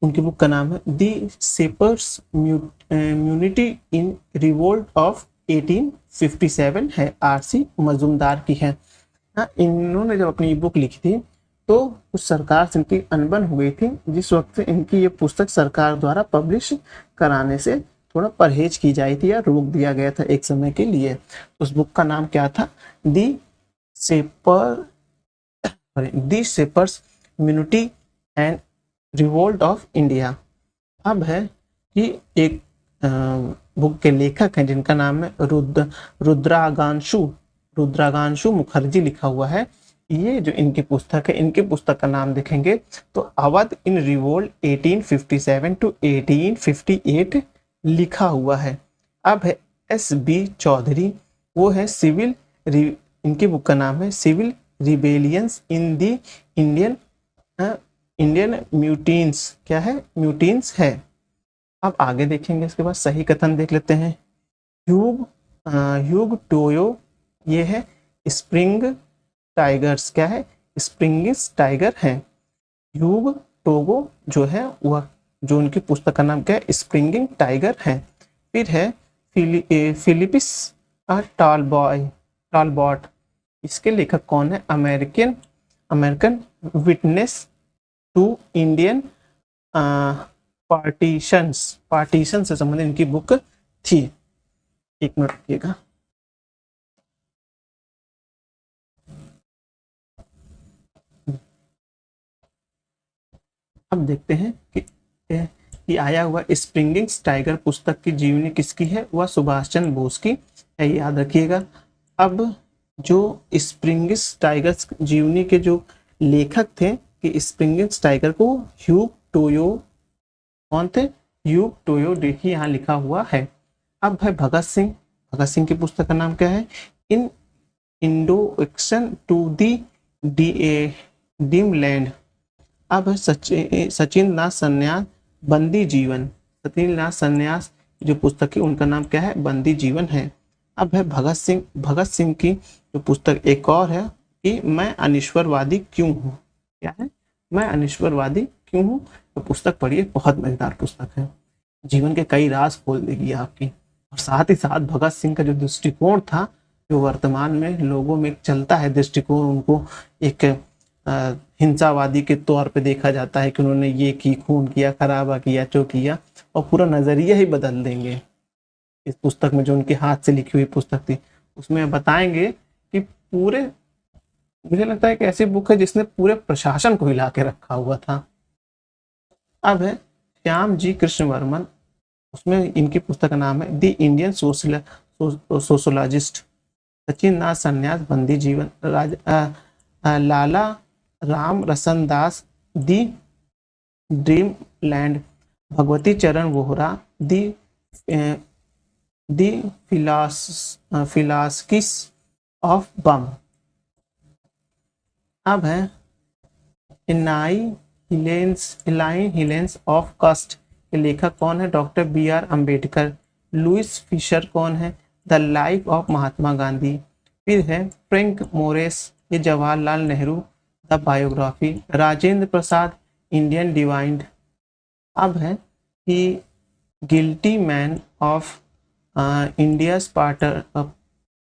उनकी बुक का नाम है दी शेपर्स म्यूनिटी इन रिवोल्ट ऑफ 1857 है, R.C. मजूमदार की है। इन्होंने जब अपनी बुक लिखी थी तो उस सरकार से इनकी अनबन हो गई थी, जिस वक्त इनकी ये पुस्तक सरकार द्वारा पब्लिश कराने से थोड़ा परहेज की जाई थी या रोक दिया गया था एक समय के लिए। उस बुक का नाम क्या था? The sepoys mutiny and revolt of India. अब है कि एक बुक के लेखक हैं जिनका नाम है रुद्रागांशु मुखर्जी लिखा हुआ है। ये जो इनकी पुस्तक है, इनकी पुस्तक का नाम देखेंगे तो अवध इन रिवोल्ट 1857 टू 1858 लिखा हुआ है। अब है S.B. चौधरी, वो है इनकी बुक का नाम है सिविल रिबेलियंस इन दी इंडियन इंडियन म्यूटीन्स, क्या है, म्यूटीन्स है। अब आगे देखेंगे, इसके बाद सही कथन देख लेते हैं। ह्यूग टोयो, ये है स्प्रिंग टाइगर्स, क्या है, स्प्रिंगिस टाइगर है। ह्यूग टोगो जो है वह, जो उनकी पुस्तक का नाम क्या है, स्प्रिंगिंग टाइगर है। फिर है फिलिपिस टालबॉट, इसके लेखक कौन है, American American witness to Indian partition से संबंधित इनकी बुक थी। एक मिनट रखिएगा। अब देखते हैं कि आया हुआ स्प्रिंगिंग टाइगर पुस्तक की जीवनी किसकी है, वह सुभाष चंद्र बोस की है, याद रखिएगा। अब जो स्प्रिंगिंग टाइगर्स जीवनी के जो लेखक थे कि स्प्रिंगिंग टाइगर को ह्यूग टोयो, कौन थे, ह्यूग टोयो, देखिए यहाँ लिखा हुआ है। अब है भगत सिंह की पुस्तक का नाम क्या है, इन इंडोक्शन टू दी डीम लैंड। अब है सचिन नाथ सन्यास बंदी जीवन, सचिन नाथ सन्यास जो पुस्तक है उनका नाम क्या है, बंदी जीवन है। अब है भगत सिंह की जो पुस्तक एक और है कि मैं अनिश्वरवादी क्यों हूँ, क्या है, मैं अनिश्वरवादी क्यों हूँ। तो पुस्तक पढ़िए, बहुत मजेदार पुस्तक है, जीवन के कई राज खोल देगी आपकी। और साथ ही साथ भगत सिंह का जो दृष्टिकोण था, जो वर्तमान में लोगों में चलता है दृष्टिकोण, उनको एक हिंसावादी के तौर पे देखा जाता है कि उन्होंने ये की, खून किया, खराबा किया, जो किया, और पूरा नजरिया ही बदल देंगे। इस पुस्तक में जो उनके हाथ से लिखी हुई पुस्तक थी, उसमें बताएंगे कि पूरे, मुझे लगता है कि ऐसी बुक है जिसने पूरे प्रशासन को हिला के रखा हुआ था। अब है श्याम जी कृष्ण वर्मन, उसमें इनकी पुस्तक का नाम है द इंडियन सोशोलॉजिस्ट। सचिन नाथ सन्यास बंदी जीवन, लाला राम रसन दास दी ड्रीम लैंड, भगवती चरण वोहरा दी फिलासफिस ऑफ बम। अब है इलाइन हिलेंस ऑफ कास्ट के लेखक कौन है, doctor B.R. Ambedkar. Louis Fisher कौन है, the life of Mahatma Gandhi. फिर है फ्रैंक मोरेस, ये Jawaharlal Nehru the biography. Rajendra Prasad Indian divined. अब है कि guilty man of India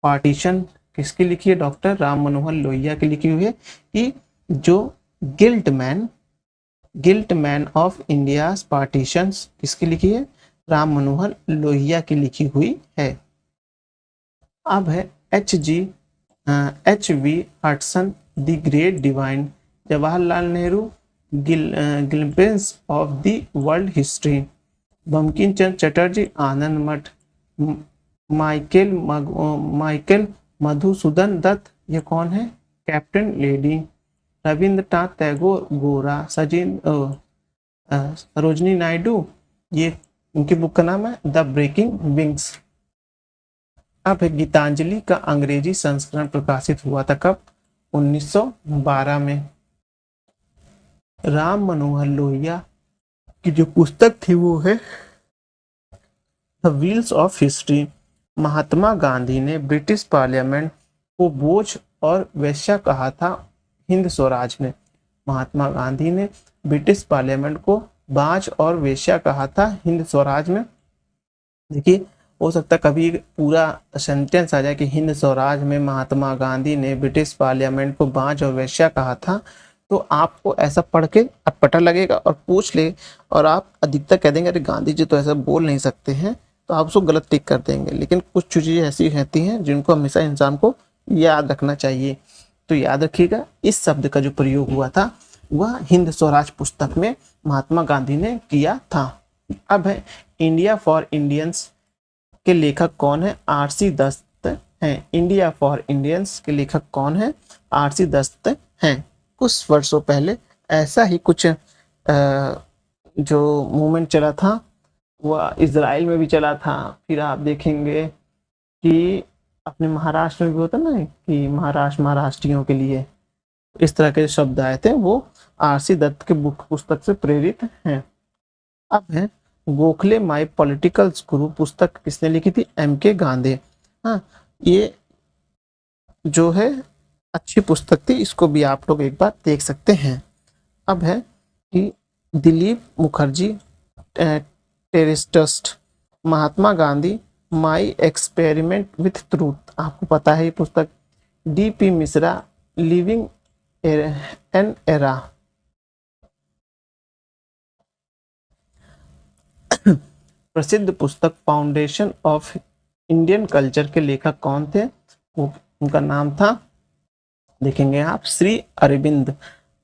partition किसकी लिखी है, डॉक्टर राम मनोहर लोहिया की लिखी हुई है। कि जो guilt man of India partition किसकी लिखी है, राम मनोहर लोहिया की लिखी हुई है। अब है H.V. Hudson the great divine, Jawaharlal Nehru glimpses of the world history. Bankim Chandra Chatterjee Anand Math. Michael Madhusudan Dutt, ये कौन है, कैप्टन लेडी। रविंद्रनाथ टैगोर गोरा। सरोजनी नायडू, ये उनकी बुक का नाम है द ब्रेकिंग विंग्स। अब गीतांजलि का अंग्रेजी संस्करण प्रकाशित हुआ था कब, 1912 में। राम मनोहर लोहिया की जो पुस्तक थी वो है the wheels of history. Mahatma Gandhi ने ब्रिटिश पार्लियामेंट को बोझ और वेश्या कहा था हिंद स्वराज में। महात्मा गांधी ने ब्रिटिश पार्लियामेंट को बाज और वेश्या कहा था हिंद स्वराज में। देखिए, हो सकता है कभी पूरा सेंटेंस आ जाए कि हिंद स्वराज में महात्मा गांधी ने ब्रिटिश पार्लियामेंट को बाज और वेश्या कहा था, तो आपको ऐसा पढ़ के अटपटा लगेगा और पूछ ले, और आप अधिकतर कह देंगे अरे गांधी जी तो ऐसा बोल नहीं सकते हैं, तो आप उसको गलत टिक कर देंगे। लेकिन कुछ चीज़ें ऐसी रहती हैं जिनको हमेशा इंसान को याद रखना चाहिए। तो याद रखिएगा, इस शब्द का जो प्रयोग हुआ था वह हिंद स्वराज पुस्तक में महात्मा गांधी ने किया था। अब है इंडिया फॉर इंडियंस के लेखक कौन है, R.C. दत्त हैं। इंडिया फॉर इंडियंस के लेखक कौन है? आरसी दत्त हैं। कुछ वर्षों पहले ऐसा ही कुछ जो मूवमेंट चला था वह इजराइल में भी चला था। फिर आप देखेंगे कि अपने महाराष्ट्र में भी होता ना कि महाराष्ट्रियों के लिए इस तरह के शब्द आए थे, वो आरसी दत्त के बुक पुस्तक से प्रेरित हैं। अब है गोखले माई पॉलिटिकल गुरु पुस्तक किसने लिखी थी? एम के गांधी। हाँ, ये जो है अच्छी पुस्तक थी, इसको भी आप लोग एक बार देख सकते हैं। अब है कि Dilip Mukherjee terrorist, Mahatma Gandhi my experiment with truth, आपको पता है ये पुस्तक। DP Mishra living an era. प्रसिद्ध पुस्तक फाउंडेशन ऑफ इंडियन कल्चर के लेखक कौन थे? वो उनका नाम था, देखेंगे आप, श्री अरविंद।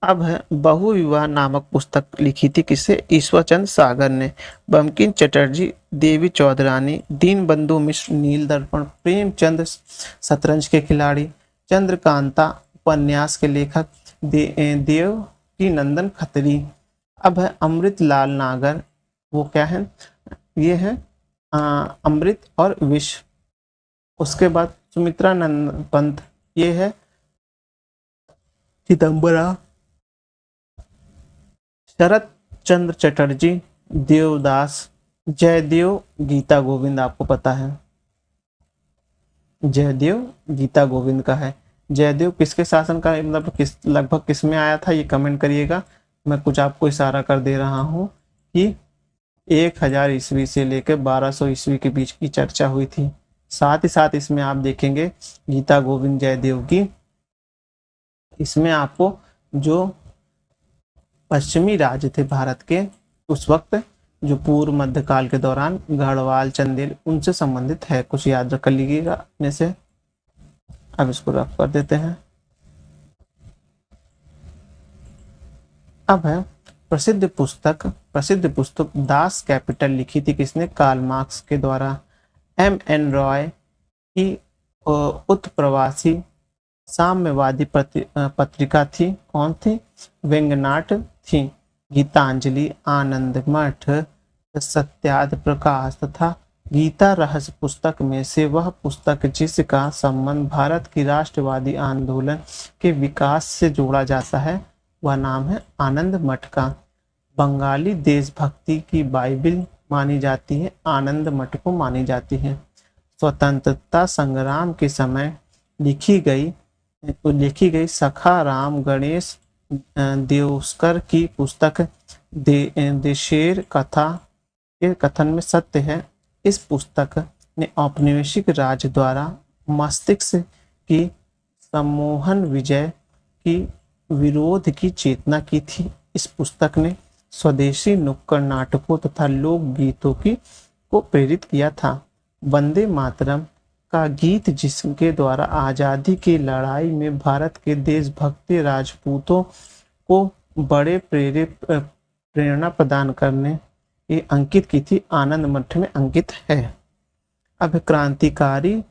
अब है बहुविवाह नामक पुस्तक लिखी थी किससे? ईश्वरचंद सागर ने। बंकिम चटर्जी, देवी चौधरानी, दीनबंधु मिश्र नील दर्पण, प्रेमचंद शतरंज के खिलाड़ी, चंद्रकांता उपन्यास के लेखक, देवकी नंदन खत्री। अब है अमृतलाल नागर, वो क्या है? ये है अमृत और विष। उसके बाद सुमित्रा नंद पंत, ये है चिदम्बरा। शरत चंद्र चटर्जी, देवदास। जयदेव गीता गोविंद, आपको पता है जयदेव गीता गोविंद का है। जयदेव किसके शासन का, मतलब लगभग किस में आया था, ये कमेंट करिएगा। मैं कुछ आपको इशारा कर दे रहा हूँ कि 1000 ईस्वी से लेकर 1200 ईस्वी के बीच की चर्चा हुई थी। साथ ही साथ इसमें आप देखेंगे गीता गोविंद जयदेव की, इसमें आपको जो पश्चिमी राज्य थे भारत के उस वक्त, जो पूर्व मध्यकाल के दौरान गढ़वाल चंदेल, उनसे संबंधित है। कुछ याद रख लीजिएगा अपने से। अब इसको रफ कर देते हैं। अब है प्रसिद्ध पुस्तक दास कैपिटल लिखी थी किसने? कार्ल मार्क्स के द्वारा। एम.एन. रॉय की उत्प्रवासी साम्यवादी पत्रिका थी, कौन थी? व्यंग्यनाट थी। गीतांजलि, आनंद मठ, सत्यार्थ प्रकाश तथा गीता रहस्य पुस्तक में से वह पुस्तक जिसका संबंध भारत की राष्ट्रवादी आंदोलन के विकास से जोड़ा जाता है, वह नाम है आनंद मठ का। बंगाली देशभक्ति की बाइबिल मानी जाती है, आनंद मठ को मानी जाती है। स्वतंत्रता संग्राम के समय लिखी गई सखा राम गणेश देवस्कर की पुस्तक देशेर कथा के कथन में सत्य है। इस पुस्तक ने औपनिवेशिक राज द्वारा मस्तिष्क की सम्मोहन विजय की विरोध की चेतना की थी। इस पुस्तक ने स्वदेशी नुक्कड़ नाटकों तथा लोक गीतों को प्रेरित किया था। वंदे मातरम का गीत, जिसके द्वारा आज़ादी की लड़ाई में भारत के देशभक्त राजपूतों को बड़े प्रेरणा प्रदान करने की अंकित की थी, आनंद मठ में अंकित है। अब क्रांतिकारी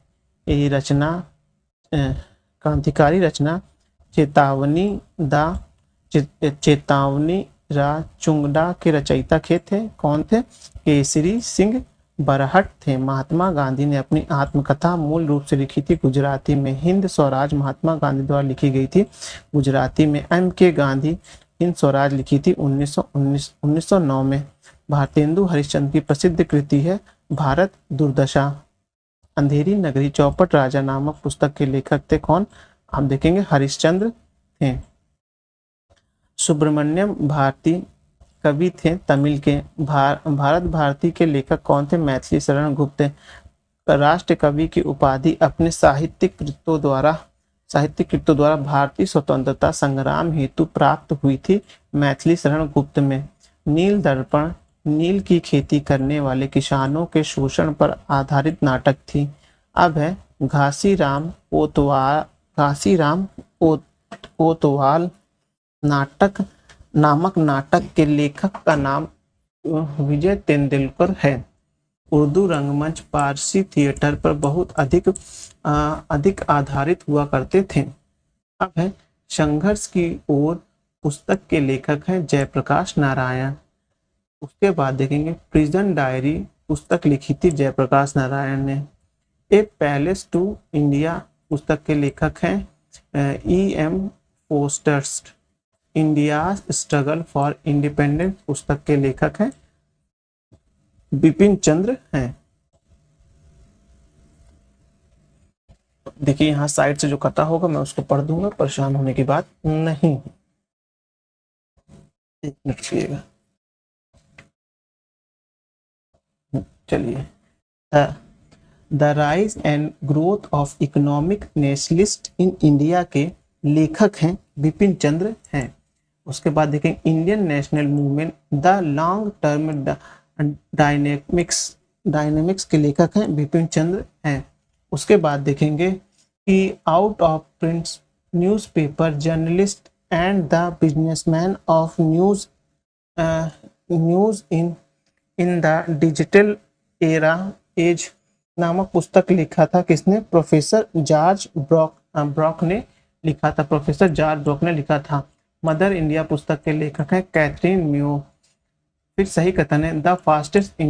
रचना चेतावनी रा चुंगडा के रचयिता थे, कौन थे? केसरी सिंह बरहट थे। महात्मा गांधी ने अपनी आत्मकथा मूल रूप से लिखी थी गुजराती में। हिंद स्वराज महात्मा गांधी द्वारा लिखी गई थी गुजराती में। एम के गांधी हिंद स्वराज लिखी थी 1909 में। भारतेंदु हरिश्चंद्र की प्रसिद्ध कृति है भारत दुर्दशा। अंधेरी नगरी चौपट राजा नामक पुस्तक के लेखक थे, कौन? आप देखेंगे हरिश्चंद्र थे। सुब्रमण्यम भारती कवि थे तमिल के। भारत भारती के लेखक कौन थे? मैथिली शरण गुप्त। राष्ट्र कवि की उपाधि अपने साहित्यिक कृतों द्वारा भारतीय स्वतंत्रता संग्राम हेतु प्राप्त हुई थी मैथिली शरण गुप्त में। नील दर्पण नील की खेती करने वाले किसानों के शोषण पर आधारित नाटक थी। अब है घासीराम कोतवाल नामक नाटक के लेखक का नाम विजय तेंदुलकर है। उर्दू रंगमंच पारसी थिएटर पर बहुत अधिक आधारित हुआ करते थे। अब है संघर्ष की ओर पुस्तक के लेखक हैं जयप्रकाश नारायण। उसके बाद देखेंगे प्रिजन डायरी पुस्तक लिखी थी जयप्रकाश नारायण ने। ए पैलेस टू इंडिया पुस्तक के लेखक हैं E.M. Fosters. India struggle for independence पुस्तक के लेखक हैं बिपिन चंद्र हैं। देखिए यहाँ साइड से जो कटा होगा मैं उसको पढ़ दूंगा, परेशान होने की बात नहीं। एक मिनट रुकिएगा। चलिए, the rise and growth of economic nationalist in India के लेखक हैं बिपिन चंद्र हैं। उसके बाद देखेंगे Indian national movement the long term dynamics के लेखक हैं बिपिन चंद्र हैं। उसके बाद देखेंगे कि out of print newspaper journalist and the businessman of news in the digital era age नामक पुस्तक लिखा था किसने? प्रोफेसर जॉर्ज ब्रॉक ने लिखा था। प्रोफेसर जॉर्ज ब्रॉक ने लिखा था। मदर इंडिया पुस्तक के लेखक हैं कैथरीन म्यो। फिर सही कथन है the fastest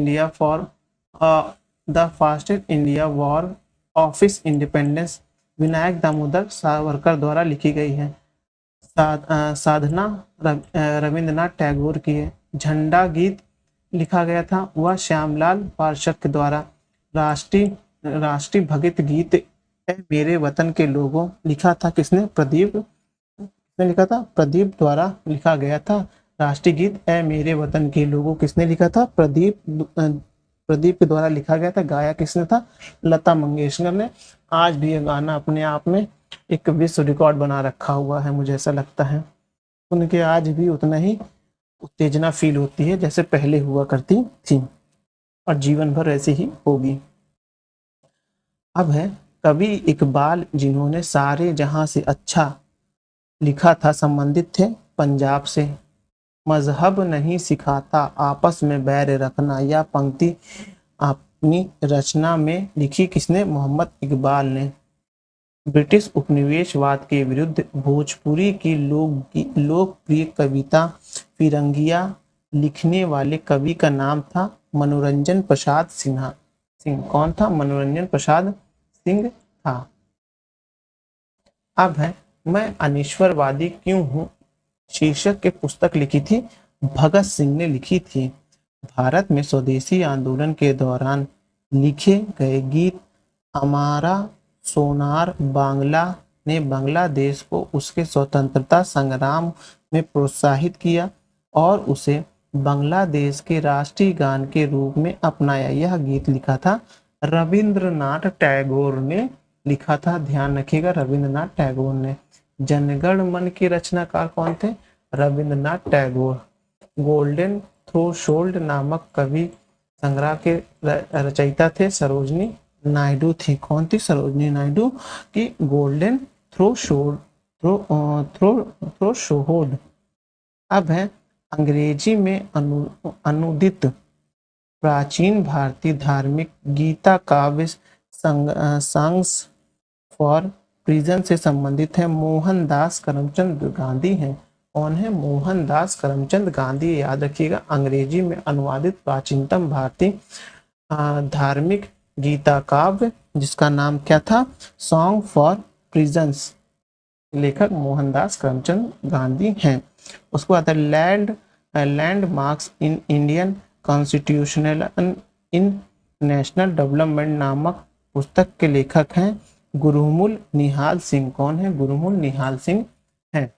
India war office independence Vinayak Damodar Savarkar द्वारा लिखी गई है। साधना रविंद्रनाथ टैगोर की है। झंडा गीत लिखा गया था वह श्यामलाल पार्षद के द्वारा। राष्ट्रीय भगत गीत ए मेरे वतन के लोगों लिखा था किसने? प्रदीप ने लिखा था। प्रदीप द्वारा लिखा गया था। राष्ट्रीय गीत ए मेरे वतन के लोगों किसने लिखा था? प्रदीप के द्वारा लिखा गया था। गाया किसने था? लता मंगेशकर ने। आज भी ये गाना अपने आप में एक विश्व रिकॉर्ड बना रखा हुआ है, मुझे ऐसा लगता है। उनके आज भी उतना ही उत्तेजना फील होती है जैसे पहले हुआ करती थी और जीवन भर ऐसी ही होगी। अब है कवि इकबाल जिन्होंने सारे जहां से अच्छा लिखा था संबंधित थे पंजाब से। मजहब नहीं सिखाता आपस में बैर रखना, यह पंक्ति अपनी रचना में लिखी किसने? मोहम्मद इकबाल ने। ब्रिटिश उपनिवेशवाद के विरुद्ध भोजपुरी की लोकप्रिय कविता फिरंगिया लिखने वाले कवि का नाम था मनोरंजन प्रसाद सिंह। कौन था? मनोरंजन प्रसाद सिंह था। अब है मैं अनिश्वरवादी क्यों हूँ शीर्षक के पुस्तक लिखी थी भगत सिंह ने लिखी थी। भारत में स्वदेशी आंदोलन के दौरान लिखे गए गीत हमारा सोनार बांग्ला ने बांग्लादेश को उसके स्वतंत्रता संग्राम में प्रोत्साहित किया और उसे बांग्लादेश के राष्ट्रीय गान के रूप में अपनाया। यह गीत लिखा था रविंद्रनाथ टैगोर ने लिखा था। ध्यान रखिएगा, रविंद्रनाथ टैगोर ने। जनगण मन के रचनाकार कौन थे? रविंद्रनाथ टैगोर। गोल्डन थ्रेशोल्ड नामक कवि संग्रह के रचयिता थे सरोजनी नायडू थी। कौन थी? सरोजनी नायडू की गोल्डन थ्रेशोल्ड। अब है अंग्रेजी में अनुदित प्राचीन भारतीय धार्मिक गीता काव्य संग्स फॉर प्रिजन से संबंधित है मोहनदास करमचंद गांधी हैं। कौन है? मोहनदास करमचंद गांधी। याद रखिएगा, अंग्रेजी में अनुवादित प्राचीनतम भारतीय धार्मिक गीता काव्य जिसका नाम क्या था? Song for prisons. लेखक मोहनदास करमचंद गांधी हैं। उसके बाद landmarks in Indian constitutional in national development नामक पुस्तक के लेखक हैं गुरुमूल निहाल सिंह। कौन है? गुरुमूल निहाल सिंह हैं।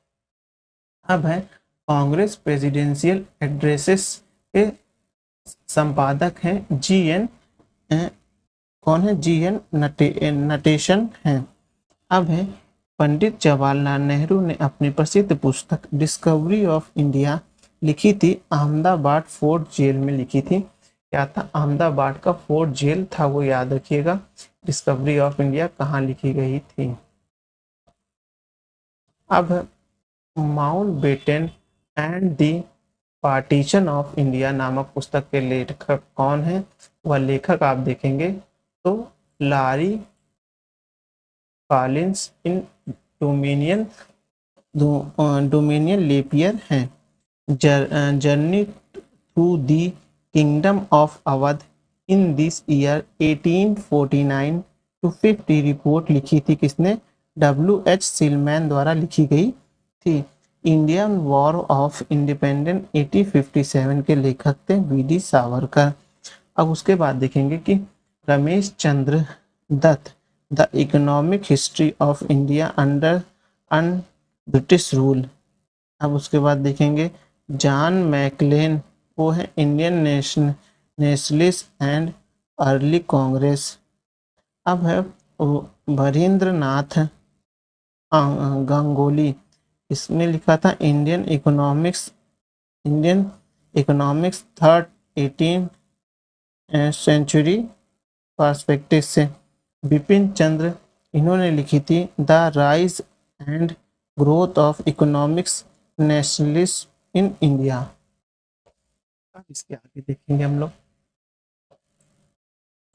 अब है कांग्रेस प्रेसिडेंशियल एड्रेसेस के संपादक हैं GN कौन है? GN नटेशन हैं। अब है पंडित जवाहरलाल नेहरू ने अपनी प्रसिद्ध पुस्तक डिस्कवरी ऑफ इंडिया लिखी थी अहमदाबाद फोर्ट जेल में लिखी थी। क्या था? अहमदाबाद का फोर्ट जेल था वो, याद रखिएगा। डिस्कवरी ऑफ इंडिया कहाँ लिखी गई थी? अब Mountbatten and the partition of India नामक पुस्तक के लेखक कौन है? वह लेखक आप देखेंगे तो Larry Collins in Dominique Dominique Lapierre हैं। Journey through the kingdom of Awadh in this year 1849 to 50 report लिखी थी किसने? W.H. सिलमैन द्वारा लिखी गई थी। इंडियन वॉर ऑफ इंडिपेंडेंस 1857 के लेखक थे वी.डी. सावरकर। अब उसके बाद देखेंगे कि Ramesh Chandra Dutt the economic history of India under British rule. अब उसके बाद देखेंगे जॉन मैकलेन, वो है Indian nationalist and early Congress. अब है वरिंद्र नाथ गांगुली, इसने लिखा था Indian economics third 18 century perspective से। बिपिन चंद्र, इन्होंने लिखी थी the rise and growth of economics nationalism in India. अब इसके आगे देखेंगे हम लोग।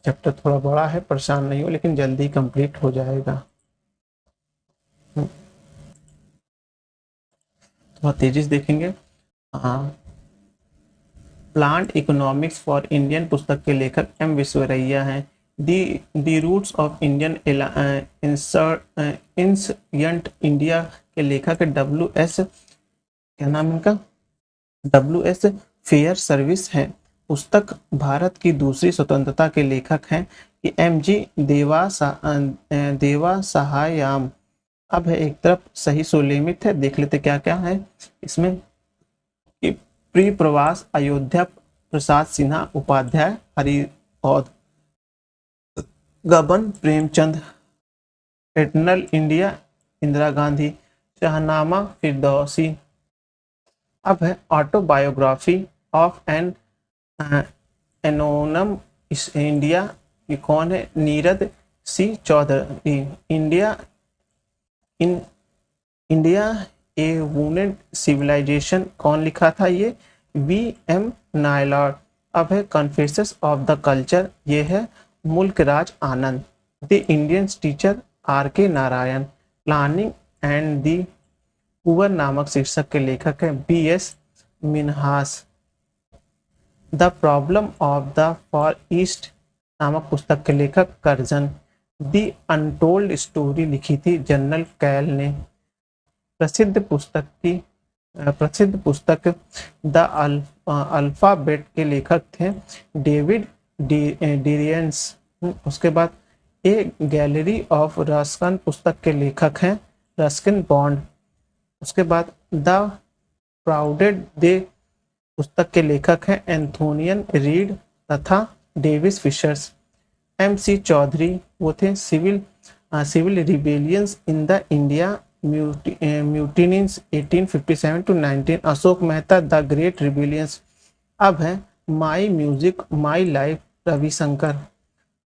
चैप्टर थोड़ा बड़ा है, परेशान नहीं हो, लेकिन जल्दी कंप्लीट हो जाएगा। थोड़ा तेजी से देखेंगे। प्लांट इकोनॉमिक्स फॉर इंडियन पुस्तक के लेखक एम विश्वरैया हैं। The roots of Indian ancient India के लेखक W.S. क्या नाम इनका? W.S. फेयर सर्विस है। पुस्तक भारत की दूसरी स्वतंत्रता के लेखक हैं कि M.G. देवा सहायाम। अब है एक तरफ सही सुलेमित है, देख लेते क्या क्या है इसमें। कि प्री प्रवास अयोध्या प्रसाद सिन्हा उपाध्याय हरिऔध, गबन प्रेमचंद, एटर्नल इंडिया इंदिरा गांधी, शाहनामा फिरदौसी। अब है ऑटोबायोग्राफी ऑफ एन एनोनम इंडिया, ये कौन है? नीरद सी चौधरी। इंडिया ए वुंडेड सिविलाइजेशन, कौन लिखा था? ये V.M. नायलॉर्ड। अब है कन्फेशंस ऑफ द कल्चर, ये है Mulk Raj Anand. The Indian teacher R.K. Narayan. Planning and the poor नामक शीर्षक के लेखक है B.S. Minhas. The problem of the Far East नामक पुस्तक के लेखक कर्जन। दी अनटोल्ड स्टोरी लिखी थी जनरल कैल ने। प्रसिद्ध पुस्तक द अल्फाबेट के लेखक थे डेविड डिरियंस। उसके बाद ए गैलरी ऑफ रस्किन पुस्तक के लेखक हैं रस्किन बॉन्ड। उसके बाद द क्राउडेड डे पुस्तक के लेखक हैं एंथोनियन रीड तथा डेविस फिशर्स। M.C. चौधरी, वो थे civil rebellions in the India mutinies 1857 to 19। Ashok Mehta the great rebellions. अब है my music my life Ravi Shankar.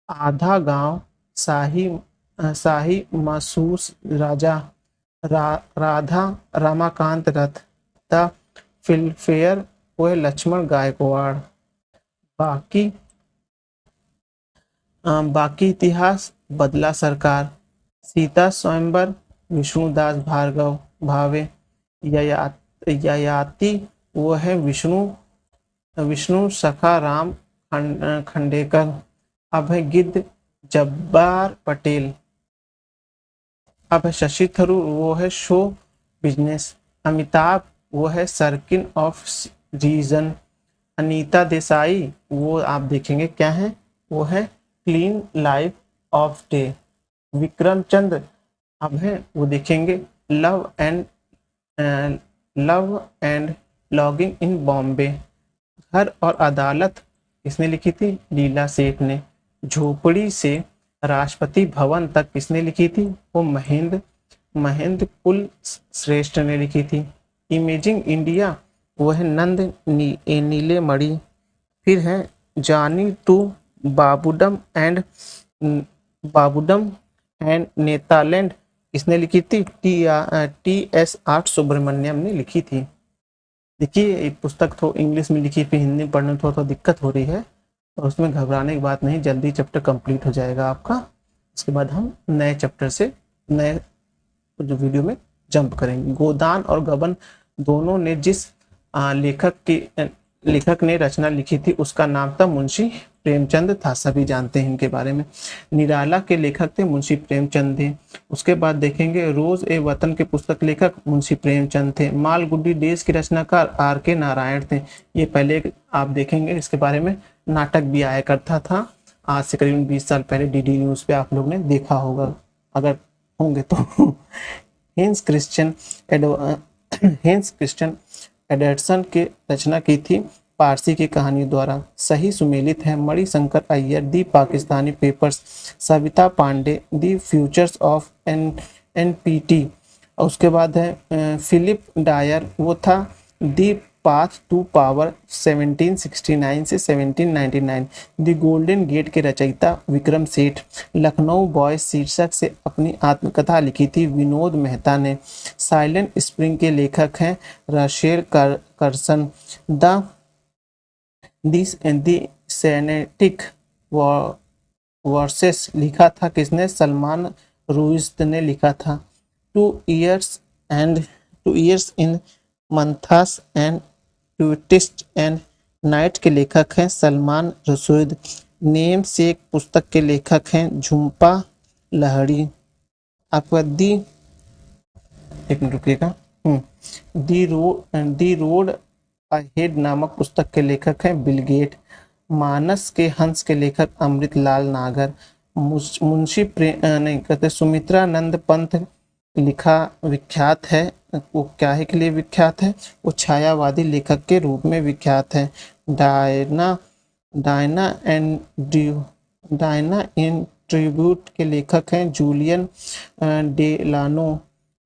Aadha Gaon शाही महसूस राजा राधा रमाकांत रथ। द फिल्मफेयर, वो है लक्ष्मण गायकवाड़। बाकी इतिहास बदला सरकार। सीता स्वयंवर विष्णुदास भार्गव भावे। ययाति, वो है विष्णु सखा राम खंडेकर। अब है गिद्ध जब्बार पटेल। अब है शशि थरूर, वो है शो बिजनेस। अमिताभ, वो है circle of reason. Anita Desai, वो आप देखेंगे क्या है? वो है clean life of day. Vikram Chandra, अब है वो देखेंगे love and longing in Bombay. घर और अदालत किसने लिखी थी? लीला सेठ ने। झोपड़ी से राष्ट्रपति भवन तक किसने लिखी थी? वो महेंद्र कुल श्रेष्ठ ने लिखी थी। इमेजिंग इंडिया, वो है नंद नीलेमणि। फिर है जानी टू बाबूडम एंड नेतालैंड, इसने लिखी थी T.S. आर्ट सुब्रमण्यम ने लिखी थी। देखिए ये पुस्तक तो इंग्लिश में लिखी, फिर हिंदी में पढ़ने में थोड़ा दिक्कत हो रही है, और उसमें घबराने की बात नहीं, जल्दी चैप्टर कंप्लीट हो जाएगा आपका। उसके बाद हम नए चैप्टर से नए जो वीडियो में जंप करेंगे। गोदान और गबन दोनों ने जिस लेखक ने रचना लिखी थी उसका नाम था मुंशी प्रेमचंद था, सभी जानते हैं इनके बारे में। निराला के लेखक थे मुंशी प्रेमचंद थे। उसके बाद देखेंगे रोज ए वतन के पुस्तक लेखक मुंशी प्रेमचंद थे। मालगुडी डेज के रचनाकार आर के नारायण थे। ये पहले आप देखेंगे, इसके बारे में नाटक भी आया करता था, आज से करीबन 20 साल पहले डीडी न्यूज पे आप लोग ने देखा होगा, अगर होंगे तो। Hence Christian hence Christian Anderson के रचना की थी पारसी की कहानी द्वारा, सही सुमेलित है। Manishankar Aiyar the Pakistani papers, Savita Pande the futures of NPT. उसके बाद है फिलिप डायर, वो था दी पाथ टू पावर 1769 से 1799। द गोल्डन गेट के रचयिता विक्रम सेठ। लखनऊ बॉयज शीर्षक से अपनी आत्मकथा लिखी थी विनोद मेहता ने। साइलेंट स्प्रिंग के लेखक हैं Rachel Carson. The this the satanic verses लिखा था किसने? सलमान रुश्दी ने लिखा था। Two years in months and twist and night के लेखक हैं सलमान रुश्दी। नेम से एक पुस्तक के लेखक हैं झुम्पा लहड़ी। आपका दी, एक मिनट रुकिएगा, दी रोड अहेड नामक पुस्तक के लेखक हैं बिल गेट। मानस के हंस के लेखक अमृतलाल नागर। मुंशी नहीं कहते सुमित्रानंद पंत लिखा विख्यात है, वो क्या है के लिए विख्यात है? वो छायावादी लेखक के रूप में विख्यात है। डायना डायना डायना इन ट्रिब्यूट के लेखक हैं जूलियन डेलानो।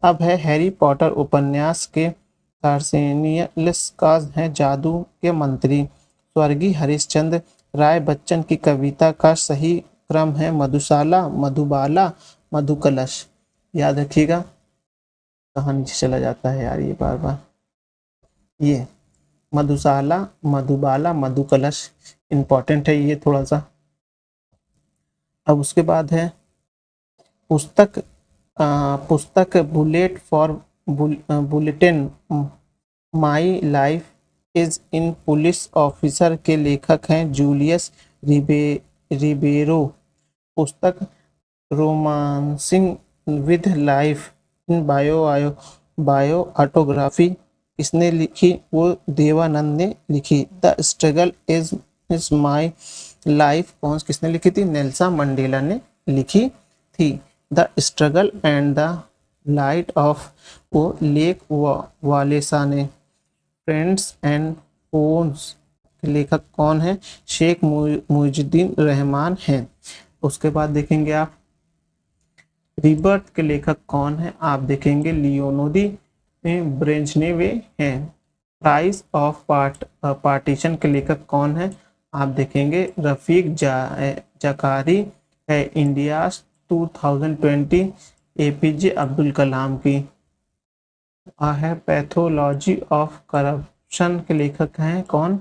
अब है हैरी पॉटर उपन्यास के कार्सेनियस का हैं जादू के मंत्री। स्वर्गीय हरिश्चंद्र राय बच्चन की कविता का सही क्रम है मधुशाला, मधुबाला, मधुकलश। याद रखिएगा, कहाँ नीचे चला जाता है यार ये बार बार। ये मधुशाला, मधुबाला, मधुकलश इंपॉर्टेंट है ये थोड़ा सा। अब उसके बाद है पुस्तक पुस्तक bullet for bulletin my life is in police officer के लेखक हैं जूलियस रिबेरो। पुस्तक romancing with life in bio autography इसने लिखी? वो देवानंद ने लिखी। The struggle is my life कौन किसने लिखी थी? नेल्सन मंडेला ने लिखी थी। The struggle and the light of वो लेक वालेसा ने। फ्रेंड्स एंड फोन्स के लेखक कौन है? शेख मुहिजुद्दीन रहमान हैं। उसके बाद देखेंगे आप रिबर्थ के लेखक कौन है? आप देखेंगे लियोनोदी ब्रेजनेवे हैं। प्राइस ऑफ पार्टीशन के लेखक कौन है? आप देखेंगे रफीक जकारी है। इंडिया 2020 एपीजे अब्दुल कलाम की है। पैथोलॉजी ऑफ करप्शन के लेखक हैं कौन?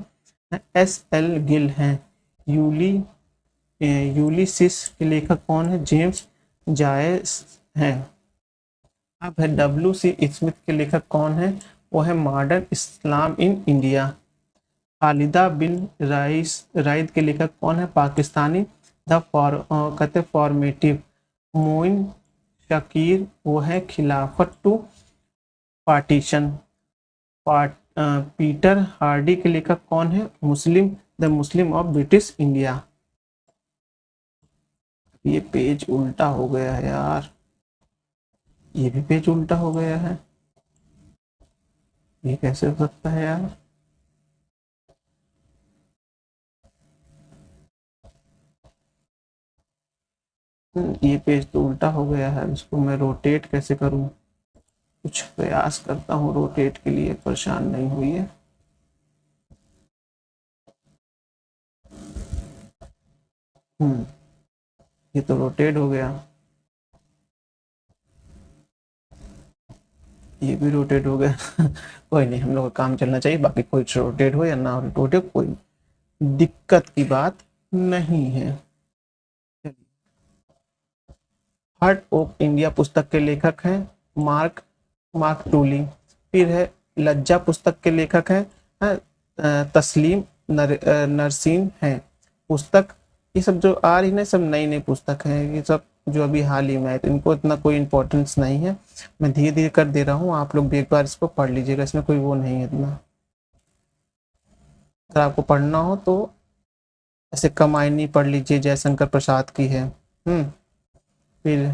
एस.एल. गिल हैं। यूलिसिस के लेखक कौन है? जेम्स जायस हैं। अब है W.C. स्मिथ के लेखक कौन है? वो है modern Islam in India. Khalida bin Raid के लेखक कौन है? पाकिस्तानी कहते फॉर्मेटिव। मोइन शकीर वो है खिलाफत टू पार्टीशन। पीटर हार्डी के लेखक कौन है? The Muslim of British India. ये पेज उल्टा हो गया है यार, ये भी पेज उल्टा हो गया है, ये कैसे हो सकता है यार? ये पेज तो उल्टा हो गया है, इसको मैं रोटेट कैसे करूं? कुछ प्रयास करता हूं रोटेट के लिए, परेशान नहीं हुई है। ये तो रोटेट हो गया, ये भी रोटेट हो गया। कोई नहीं, हम लोग का काम चलना चाहिए, बाकी कोई रोटेट हो या ना रोटेट हो कोई दिक्कत की बात नहीं है। हार्ट ऑफ इंडिया पुस्तक के लेखक हैं मार्क मार्क टूली। फिर है लज्जा पुस्तक के लेखक हैं तस्लीम नरसीम हैं। पुस्तक ये सब जो आ रही ना, सब नई नई पुस्तक हैं, ये सब जो अभी हाल ही में है, तो इनको इतना कोई इम्पोर्टेंस नहीं है। मैं धीरे धीरे कर दे रहा हूँ, आप लोग भी एक बार इसको पढ़ लीजिएगा, इसमें कोई वो नहीं है इतना। अगर आपको पढ़ना हो तो ऐसे कमायनी पढ़ लीजिए, जयशंकर प्रसाद की है। फिर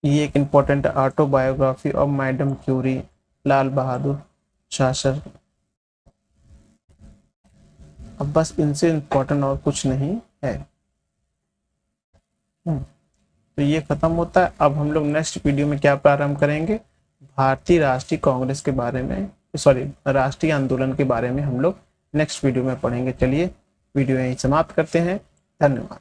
ये एक important autobiography of madam Curie, Lal Bahadur Shastri. अब बस इनसे इम्पोर्टेंट और कुछ नहीं है। तो ये खत्म होता है। अब हम लोग नेक्स्ट वीडियो में क्या प्रारंभ करेंगे, भारतीय राष्ट्रीय कांग्रेस के बारे में, सॉरी राष्ट्रीय आंदोलन के बारे में हम लोग नेक्स्ट वीडियो में पढ़ेंगे। चलिए वीडियो यहीं समाप्त करते हैं। धन्यवाद।